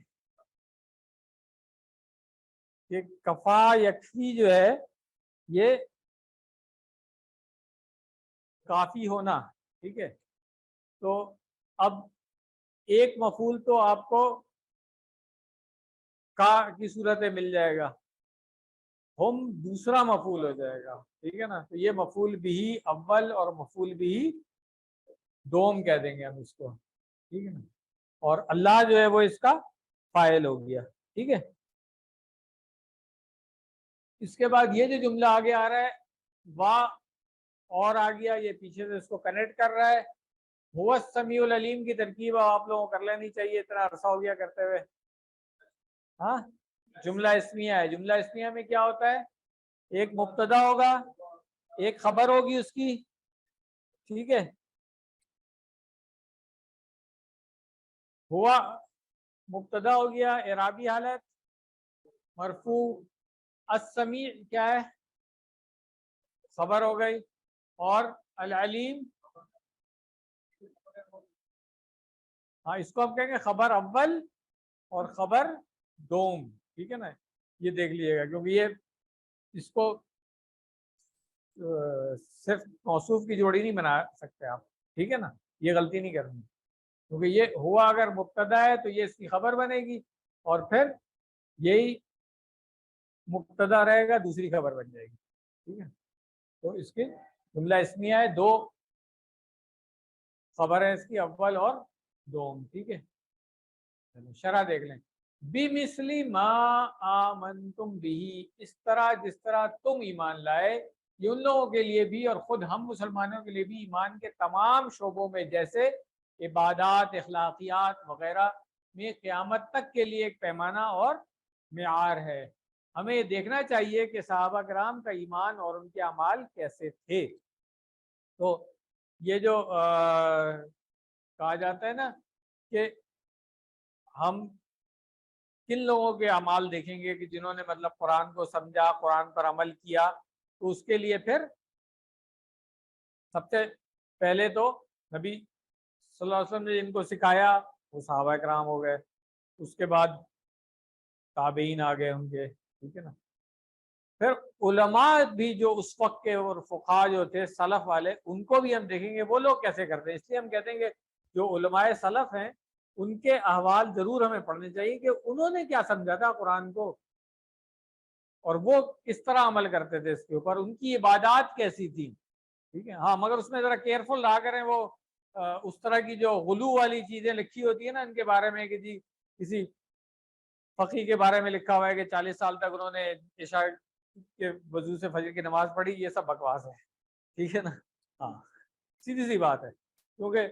کہ کفا یکفی جو ہے یہ کافی ہونا. ٹھیک ہے، تو اب ایک مفعول تو آپ کو کا کی صورت میں مل جائے گا. ہم دوسرا مفعول ہو جائے گا. ٹھیک ہے نا. تو یہ مفعول بھی اول اور مفعول بھی دوم کہہ دیں گے ہم اس کو. ٹھیک ہے نا. اور اللہ جو ہے وہ اس کا فاعل ہو گیا. ٹھیک ہے. اس کے بعد یہ جو جملہ آگے آ رہا ہے وا اور آ گیا، یہ پیچھے سے اس کو کنیکٹ کر رہا ہے. هو السمیع العلیم کی ترکیب آپ لوگوں کو کر لینی چاہیے، اتنا عرصہ ہو گیا کرتے ہوئے. ہاں جملہ اسمیہ ہے. جملہ اسمیہ میں کیا ہوتا ہے؟ ایک مبتدا ہوگا، ایک خبر ہوگی اس کی. ٹھیک ہے. ہوا مبتدا ہو گیا اعرابی حالت مرفوع. السمیع کیا ہے؟ خبر ہو گئی. اور العلیم، ہاں اس کو ہم کہیں گے خبر اول اور خبر دوم. ٹھیک ہے نا, یہ دیکھ لیجیے گا, کیونکہ یہ اس کو صرف موصوف کی جوڑی نہیں بنا سکتے آپ, ٹھیک ہے نا, یہ غلطی نہیں کرنی, کیونکہ یہ ہوا اگر مبتدا ہے تو یہ اس کی خبر بنے گی, اور پھر یہی مبتدا رہے گا, دوسری خبر بن جائے گی, ٹھیک ہے. تو اس کے جملہ اسمیہ ہے, دو خبر ہے اس کی, اول اور دوم, ٹھیک ہے. شرح دیکھ لیں. بِمِثْلِ مَا آمَنْتُمْ بِهِ, اس طرح جس طرح تم ایمان لائے, یہ ان لوگوں کے لیے بھی اور خود ہم مسلمانوں کے لیے بھی ایمان کے تمام شعبوں میں, جیسے عبادات, اخلاقیات وغیرہ میں قیامت تک کے لیے ایک پیمانہ اور معیار ہے. ہمیں یہ دیکھنا چاہیے کہ صحابہ کرام کا ایمان اور ان کے اعمال کیسے تھے. تو یہ جو کہا جاتا ہے نا کہ ہم کن لوگوں کے اعمال دیکھیں گے کہ جنہوں نے مطلب قرآن کو سمجھا, قرآن پر عمل کیا, تو اس کے لیے پھر سب سے پہلے تو نبی صلی اللہ علیہ وسلم نے جن کو سکھایا وہ صحابہ کرام ہو گئے, اس کے بعد تابعین آ گئے ان کے, ٹھیک ہے نا. پھر علماء بھی جو اس وقت کے اور فقہا جو تھے سلف والے, ان کو بھی ہم دیکھیں گے وہ لوگ کیسے کرتے ہیں. اس لیے ہم کہتے ہیں کہ جو علماء سلف ہیں ان کے احوال ضرور ہمیں پڑھنے چاہیے کہ انہوں نے کیا سمجھا تھا قرآن کو, اور وہ کس طرح عمل کرتے تھے اس کے اوپر, ان کی عبادات کیسی تھی, ٹھیک ہے. ہاں, مگر اس میں ذرا کیئرفل رہا کریں, وہ اس طرح کی جو غلو والی چیزیں لکھی ہوتی ہیں نا ان کے بارے میں, کہ جی کسی فقی کے بارے میں لکھا ہوا ہے کہ 40 سال تک انہوں نے عشاء کے وضو سے فجر کی نماز پڑھی, یہ سب بکواس ہے, ٹھیک ہے نا. ہاں, سیدھی سی بات ہے, کیونکہ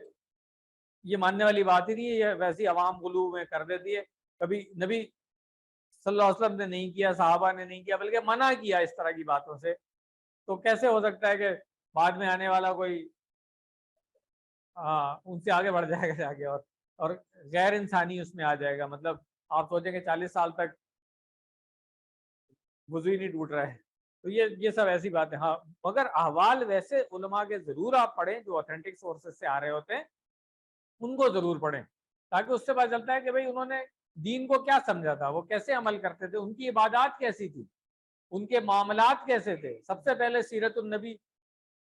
یہ ماننے والی بات ہی نہیں ہے, یہ ویسی عوام غلو میں کر دیتی ہے. کبھی نبی صلی اللہ علیہ وسلم نے نہیں کیا, صحابہ نے نہیں کیا, بلکہ منع کیا اس طرح کی باتوں سے, تو کیسے ہو سکتا ہے کہ بعد میں آنے والا کوئی ان سے آگے بڑھ جائے گا جا کے, اور غیر انسانی اس میں آ جائے گا. مطلب آپ سوچیں کہ 40 سال تک وضو ہی نہیں ٹوٹ رہا ہے, تو یہ سب ایسی بات ہے. ہاں, مگر احوال ویسے علماء کے ضرور آپ پڑھیں جو اوتھینٹک سورسز سے آ رہے ہوتے ہیں, ان کو ضرور پڑھیں, تاکہ اس سے پتہ چلتا ہے کہ بھئی انہوں نے دین کو کیا سمجھا تھا, وہ کیسے عمل کرتے تھے, ان کی عبادات کیسی تھی, ان کے معاملات کیسے تھے. سب سے پہلے سیرت النبی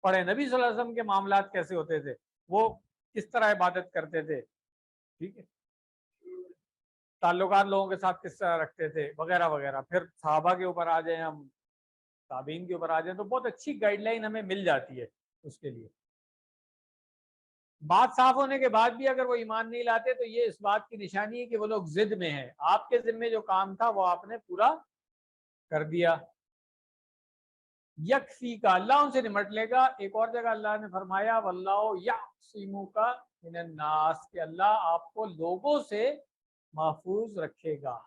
پڑھیں, نبی صلی اللہ علیہ وسلم کے معاملات کیسے ہوتے تھے, وہ کس طرح عبادت کرتے تھے, ٹھیک ہے, تعلقات لوگوں کے ساتھ کس طرح رکھتے تھے وغیرہ وغیرہ. پھر صحابہ کے اوپر آ جائیں, ہم تابعین کے اوپر آ جائیں, تو بہت اچھی گائیڈ لائن ہمیں مل جاتی ہے اس کے لیے. بات صاف ہونے کے بعد بھی اگر وہ ایمان نہیں لاتے تو یہ اس بات کی نشانی ہے کہ وہ لوگ ضد میں ہیں. آپ کے ذمے جو کام تھا وہ آپ نے پورا کر دیا. یکفی کا, اللہ ان سے نمٹ لے گا. ایک اور جگہ اللہ نے فرمایا واللہ یعصمک من الناس, کہ اللہ آپ کو لوگوں سے محفوظ رکھے گا.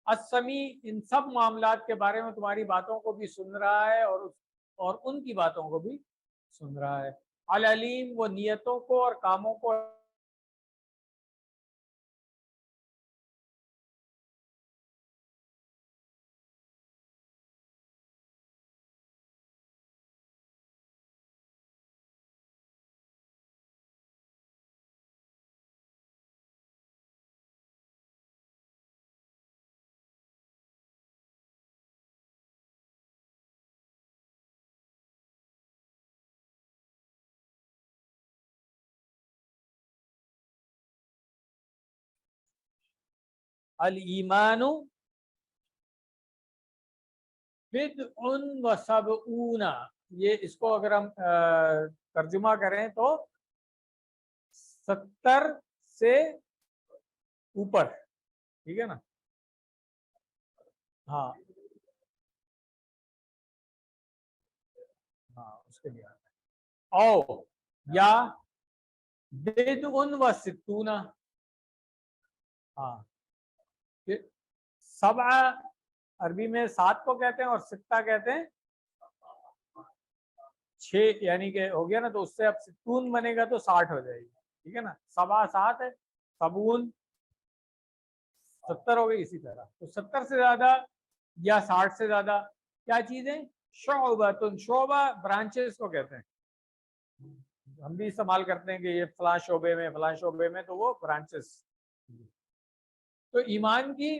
السمیع, ان سب معاملات کے بارے میں تمہاری باتوں کو بھی سن رہا ہے اور ان کی باتوں کو بھی سن رہا ہے. العلیم, وہ نیتوں کو اور کاموں کو الایمان بدع و سبعون, یہ اس کو اگر ہم ترجمہ کریں تو 70 سے اوپر, ٹھیک ہے نا. ہاں ہاں, اس کے لیے او یا بدع و ستون. ہاں, سبع عربی میں 7 کو کہتے ہیں اور ستہ کہتے ہیں 6, یعنی کہ ہو گیا نا, تو اس سے اب 70 بنے گا تو 60 ہو جائے گی, ٹھیک ہے نا. سبع 7 ہے, سبعون 70 ہو گئی. اسی طرح تو 70 سے زیادہ یا 60 سے زیادہ کیا چیزیں, شعبۃ, شعبہ برانچز کو کہتے ہیں. ہم بھی استعمال کرتے ہیں کہ یہ فلاں شعبے میں فلاں شعبے میں, تو وہ برانچز. تو ایمان کی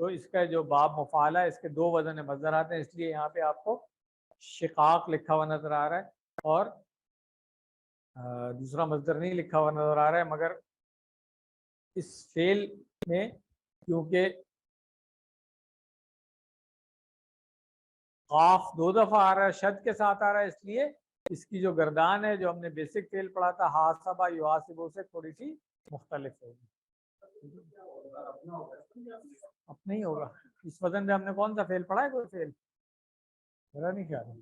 تو اس کا جو باب مفعلہ ہے اس کے دو وزن مصدر آتے ہیں، اس لیے یہاں پہ آپ کو شقاق لکھا ہوا نظر آ رہا ہے اور دوسرا مصدر نہیں لکھا ہوا نظر آ رہا ہے، مگر اس فعل میں کیونکہ قاف دو دفعہ آ رہا ہے، شد کے ساتھ آ رہا ہے، اس لیے اس کی جو گردان ہے جو ہم نے بیسک فعل پڑھا تھا حاسبہ یحاسبہ سے تھوڑی سی مختلف ہوگی۔ اب نہیں ہوگا اس وزن میں ہم نے کون سا فعل پڑھا ہے؟ کوئی فعل میرا نہیں خیال ہے۔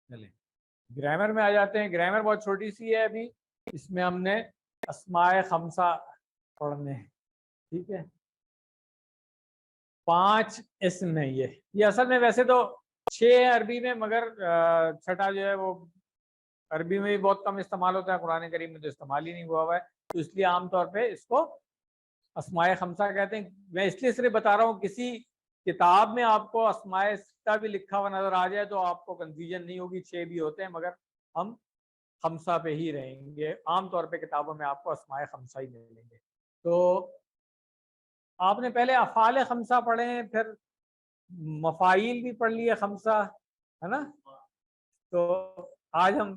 چلیں گرامر میں آ جاتے ہیں۔ گرامر بہت چھوٹی سی ہے، ابھی اس میں ہم نے اسماء خمسہ پڑھنے ہیں، ٹھیک ہے؟ 5 اسم ہے یہ اصل میں ویسے تو 6 ہے عربی میں، مگر چھٹا جو ہے وہ عربی میں بھی بہت کم استعمال ہوتا ہے، قرآن کریم میں تو استعمال ہی نہیں ہوا ہے، تو اس لیے عام طور پہ اس کو اسماء خمسہ کہتے ہیں۔ میں اس لیے صرف بتا رہا ہوں، کسی کتاب میں آپ کو اسماء ستہ بھی لکھا ہوا نظر آ جائے تو آپ کو کنفیوژن نہیں ہوگی، 6 بھی ہوتے ہیں، مگر ہم خمسہ پہ ہی رہیں گے۔ عام طور پہ کتابوں میں آپ کو اسماء خمسہ ہی ملیں گے۔ تو آپ نے پہلے افعال خمسہ پڑھے ہیں، پھر مفاعیل بھی پڑھ لیے خمسہ، ہے نا؟ تو آج ہم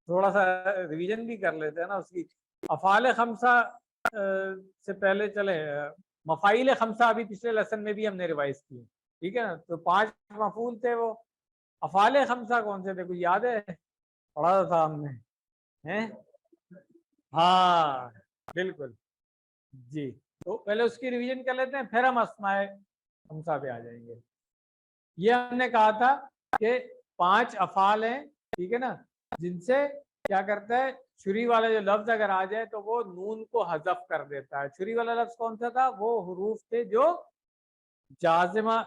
تھوڑا سا ریویژن بھی کر لیتے ہیں نا اس کی۔ افعال خمسہ سے پہلے چلے مفاعیل خمسہ ابھی پچھلے لیسن میں بھی ہم نے ریوائز کی، ٹھیک ہے نا؟ تو 5 مفعول تھے وہ۔ افعال خمسہ کون سے تھے؟ کوئی یاد ہے؟ پڑھا تھا ہم نے، ہاں بالکل جی۔ تو پہلے اس کی ریویژن کر لیتے ہیں، پھر ہم اسماء خمسہ پہ آ جائیں گے۔ یہ ہم نے کہا تھا کہ 5 افعال ہیں، ٹھیک ہے نا، جن سے کیا کرتا ہے، چھری والا جو لفظ اگر آ جائے تو وہ نون کو حذف کر دیتا ہے۔ چھری والا لفظ کون سا تھا؟ وہ حروف تھے جو جازمہ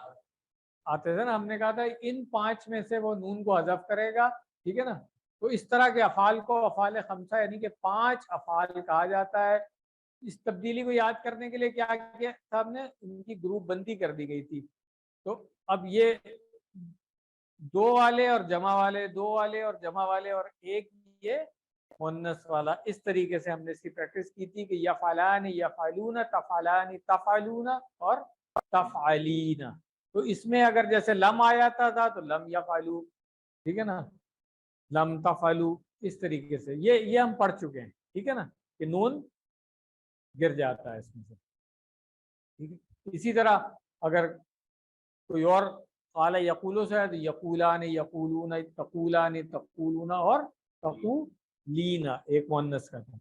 آتے تھے نا، ہم نے کہا تھا ان 5 میں سے وہ نون کو حذف کرے گا، ٹھیک ہے نا؟ تو اس طرح کے افعال کو افعال خمسہ یعنی کہ 5 افعال کہا جاتا ہے۔ اس تبدیلی کو یاد کرنے کے لیے کیا کیا تھا ہم نے؟ ان کی گروپ بندی کر دی گئی تھی۔ تو اب یہ 2 والے اور جمع والے، 2 والے اور جمع والے، اور ایک یہ مؤنث والا، اس طریقے سے ہم نے اس کی پریکٹس کی تھی کہ یفعلان، یفعلون، تفعلان، تفعلون اور تفعلین۔ تو اس میں اگر جیسے لم آیا تھا تو لم یفعلو، ٹھیک ہے نا، لم تفعلو، اس طریقے سے یہ ہم پڑھ چکے ہیں، ٹھیک ہے نا، کہ نون گر جاتا ہے اس میں سے، ٹھیک ہے؟ اسی طرح اگر کوئی اور قال یقولو سے ہے تو یقولان، یقولون، تقولان، تقولون اور تقولین، ایک مؤنث کا تھا۔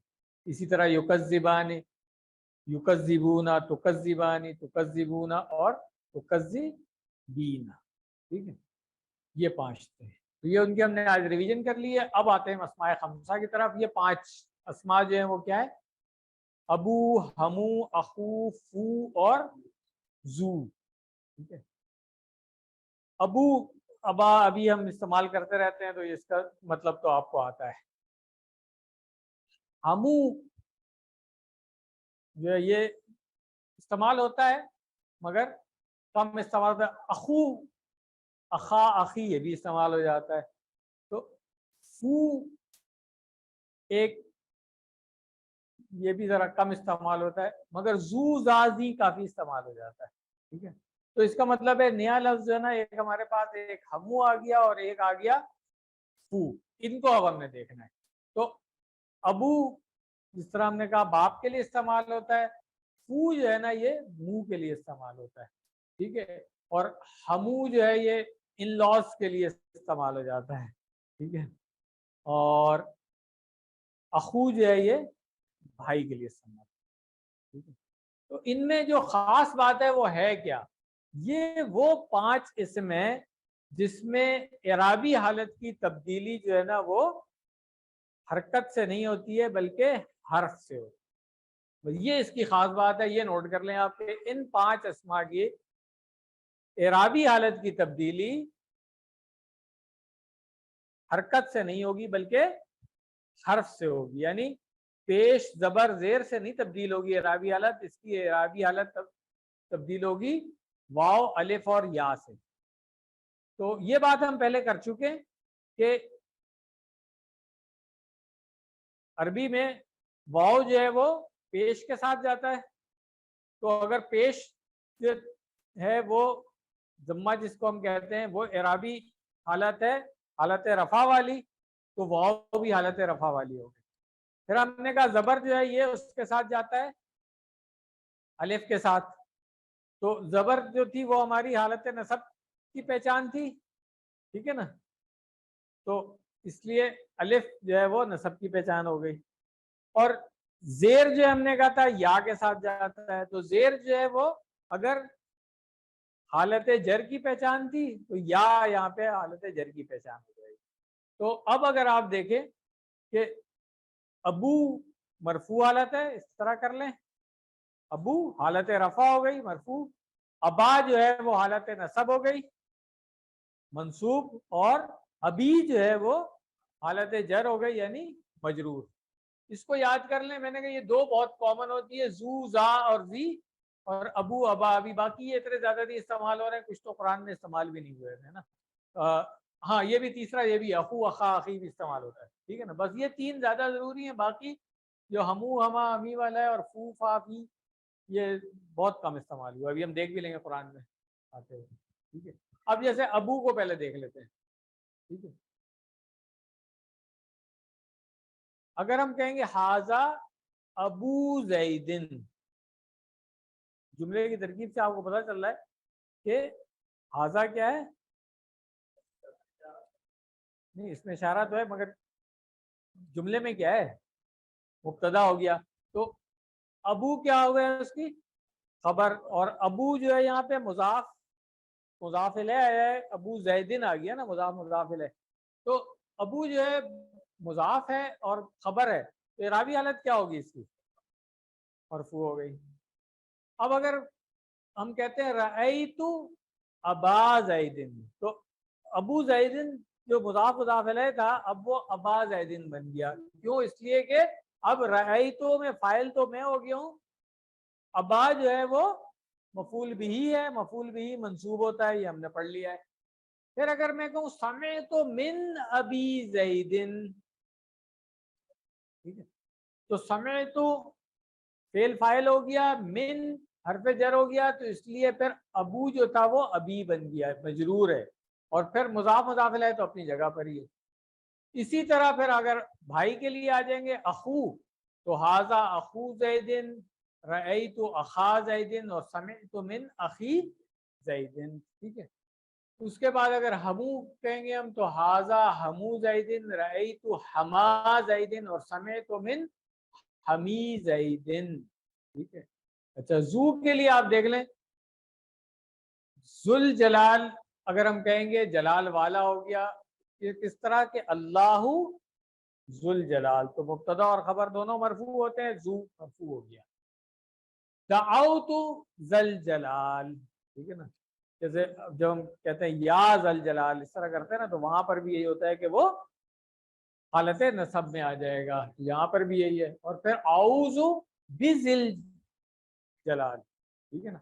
اسی طرح یکذبان، یکذبون، تکذبان، تکذبون اور تکذبین، ٹھیک ہے؟ یہ 5 تھے، تو یہ ان کی ہم نے آج ریویژن کر لی ہے۔ اب آتے ہیں اسماء خمسہ کی طرف۔ یہ 5 اسماء جو ہیں وہ کیا ہے؟ ابو، ہمو، اخو، فو اور زو، ٹھیک ہے؟ ابو، ابا ابھی ہم استعمال کرتے رہتے ہیں تو اس کا مطلب تو آپ کو آتا ہے۔ ہمو جو ہے یہ استعمال ہوتا ہے مگر کم استعمال ہوتا ہے۔ اخو، اخا، اخی، یہ بھی استعمال ہو جاتا ہے۔ تو فو ایک، یہ بھی ذرا کم استعمال ہوتا ہے، مگر زو، زازی کافی استعمال ہو جاتا ہے، ٹھیک ہے؟ تو اس کا مطلب ہے نیا لفظ جو ہے نا، ایک ہمارے پاس ایک ہمو آ گیا اور ایک آ گیا فو، ان کو اب ہم نے دیکھنا ہے۔ تو ابو جس طرح ہم نے کہا باپ کے لیے استعمال ہوتا ہے، فو جو ہے نا یہ منہ کے لیے استعمال ہوتا ہے، ٹھیک ہے؟ اور ہمو جو ہے یہ ان لاس کے لیے استعمال ہو جاتا ہے، ٹھیک ہے؟ اور اخو جو ہے یہ بھائی کے لیے استعمال، ٹھیک ہے؟ تو ان میں جو خاص بات ہے وہ ہے کیا؟ یہ وہ 5 اسم ہیں جس میں اعرابی حالت کی تبدیلی جو ہے نا وہ حرکت سے نہیں ہوتی ہے بلکہ حرف سے ہوتی ہے۔ یہ اس کی خاص بات ہے، یہ نوٹ کر لیں آپ کے ان 5 اسما کی اعرابی حالت کی تبدیلی حرکت سے نہیں ہوگی بلکہ حرف سے ہوگی، یعنی پیش زبر زیر سے نہیں تبدیل ہوگی اعرابی حالت، اس کی اعرابی حالت تبدیل ہوگی واو، الف اور یا سے۔ تو یہ بات ہم پہلے کر چکے کہ عربی میں واو جو ہے وہ پیش کے ساتھ جاتا ہے، تو اگر پیش جو ہے وہ ضمہ جس کو ہم کہتے ہیں وہ اعرابی حالت ہے، حالت رفع والی، تو واو بھی حالت رفع والی ہوگی۔ پھر ہم نے کہا زبر جو ہے یہ اس کے ساتھ جاتا ہے الف کے ساتھ، تو زبر جو تھی وہ ہماری حالت نصب کی پہچان تھی، ٹھیک ہے نا، تو اس لیے الف جو ہے وہ نصب کی پہچان ہو گئی۔ اور زیر جو ہم نے کہا تھا یا کے ساتھ جاتا ہے، تو زیر جو ہے وہ اگر حالت جر کی پہچان تھی تو یا یہاں پہ حالت جر کی پہچان ہو جائے گی۔ تو اب اگر آپ دیکھیں کہ ابو مرفوع حالت ہے، اس طرح کر لیں، ابو حالت رفع ہو گئی مرفوع، ابا جو ہے وہ حالت نصب ہو گئی منصوب، اور ابی جو ہے وہ حالت جر ہو گئی یعنی مجرور۔ اس کو یاد کر لیں، میں نے کہا یہ دو بہت کامن ہوتی ہے، زو زا اور زی، اور ابو ابا ابھی، باقی یہ اتنے زیادہ نہیں استعمال ہو رہے ہیں، کچھ تو قرآن میں استعمال بھی نہیں ہوئے ہیں نا۔ ہاں یہ بھی تیسرا، یہ بھی اخو اخا اخی بھی استعمال ہوتا ہے، ٹھیک ہے نا، بس یہ تین زیادہ ضروری ہیں، باقی جو ہمو ہما امی والا ہے اور فو فا فی یہ بہت کم استعمال ہوا، ابھی ہم دیکھ بھی لیں گے قرآن میں آتے ہوئے، ٹھیک ہے۔ اب جیسے ابو کو پہلے دیکھ لیتے ہیں، ٹھیک ہے، اگر ہم کہیں گے حاذا ابو زیدن، جملے کی ترکیب سے آپ کو پتہ چل رہا ہے کہ حاذا کیا ہے، نہیں اس میں اشارہ تو ہے مگر جملے میں کیا ہے، مبتدا ہو گیا، تو ابو کیا ہو گیا اس کی خبر، اور ابو جو ہے یہاں پہ مضاف مضاف الیہ آیا ہے، ابو زیدن آ گیا نا، مضاف مضاف الیہ، تو ابو جو ہے مضاف ہے اور خبر ہے، تو اعرابی حالت کیا ہوگی اس کی، مرفوع ہو گئی۔ اب اگر ہم کہتے ہیں رأیت ابا زیدن، تو ابو زیدن جو مضاف مضاف الیہ تھا اب وہ ابا زیدن بن گیا، کیوں، اس لیے کہ اب رأیتو میں فاعل تو میں ہو گیا ہوں، ابا جو ہے وہ مفعول بھی ہے، مفعول بھی منصوب ہوتا ہے، یہ ہم نے پڑھ لیا ہے۔ پھر اگر میں کہوں سمعت من ابی زیدن، ٹھیک ہے، تو سمعت فعل فاعل ہو گیا، من حرف جر ہو گیا، تو اس لیے پھر ابو جو تھا وہ ابی بن گیا، مجرور ہے، اور پھر مضاف مضاف الیہ تو اپنی جگہ پر ہی ہے۔ اسی طرح پھر اگر بھائی کے لیے آ جائیں گے اخو، تو حاذا اخو زیدن، رأیت اخا زیدن، اور سمعت من اخی زیدن، ٹھیک ہے۔ اس کے بعد اگر ہمو کہیں گے ہم، تو حاذا ہمو زیدن، رأیت حما زیدن، اور سمعت من حمی زیدن، ٹھیک ہے۔ اچھا زو کے لیے آپ دیکھ لیں، ذل جلال اگر ہم کہیں گے جلال والا ہو گیا، یہ کس طرح کہ اللہ ذل جلال، تو مبتدا اور خبر دونوں مرفوع ہوتے ہیں، ذو مرفوع ہو گیا۔ دعوت ذل جلال، ٹھیک ہے نا، جیسے جب ہم کہتے ہیں یا ذل جلال اس طرح کرتے ہیں نا، تو وہاں پر بھی یہی ہوتا ہے کہ وہ حالت نصب میں آ جائے گا، یہاں پر بھی یہی ہے۔ اور پھر اعوذ بذل جلال، ٹھیک ہے نا،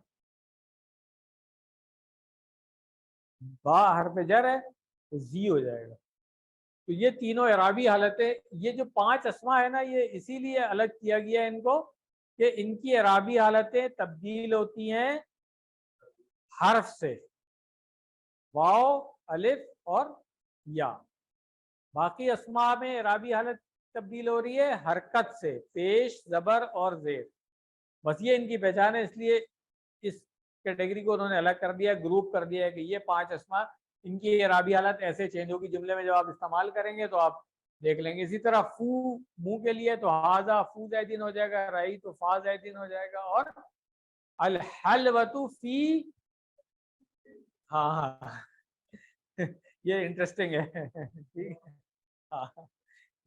با حرف جر ہے تو زی ہو جائے گا۔ تو یہ تینوں اعرابی حالتیں، یہ جو 5 اسما ہے نا، یہ اسی لیے الگ کیا گیا ہے ان کو کہ ان کی اعرابی حالتیں تبدیل ہوتی ہیں حرف سے، واو الف اور یا، باقی اسما میں اعرابی حالت تبدیل ہو رہی ہے حرکت سے، پیش زبر اور زیر، بس یہ ان کی پہچان ہے، اس لیے اس کیٹیگری کو انہوں نے الگ کر دیا، گروپ کر دیا ہے کہ یہ 5 اسما ان کی اعرابی حالت ایسے چینج ہوگی جملے میں، جب آپ استعمال کریں گے تو آپ دیکھ لیں گے۔ اسی طرح فو منہ کے لیے تو حاذا فو زیدن ہو جائے گا، رئی تو فا زیدن ہو جائے گا، اور الحلوۃ فی، ہاں ہاں یہ انٹرسٹنگ ہے، ٹھیک ہے، ہاں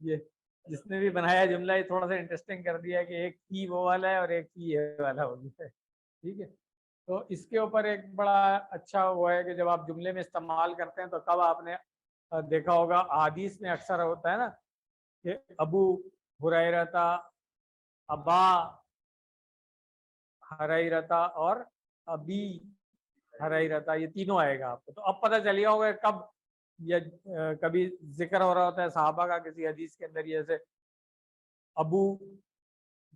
یہ جس نے بھی بنایا جملہ یہ تھوڑا سا انٹرسٹنگ کر دیا ہے کہ ایک فی وہ والا ہے اور ایک فی یہ والا ہو گیا ہے، ٹھیک ہے۔ تو اس کے اوپر ایک بڑا اچھا وہ ہے کہ جب آپ جملے میں استعمال کرتے ہیں تو کب آپ نے دیکھا ہوگا حدیث میں اکثر ہوتا ہے نا کہ ابو ہریرہ، ابا ہریرہ اور ابی ہریرہ، یہ تینوں آئے گا آپ کو، تو اب پتہ چلیا ہوگا کب یہ کبھی ذکر ہو رہا ہوتا ہے صحابہ کا کسی حدیث کے اندر، جیسے ابو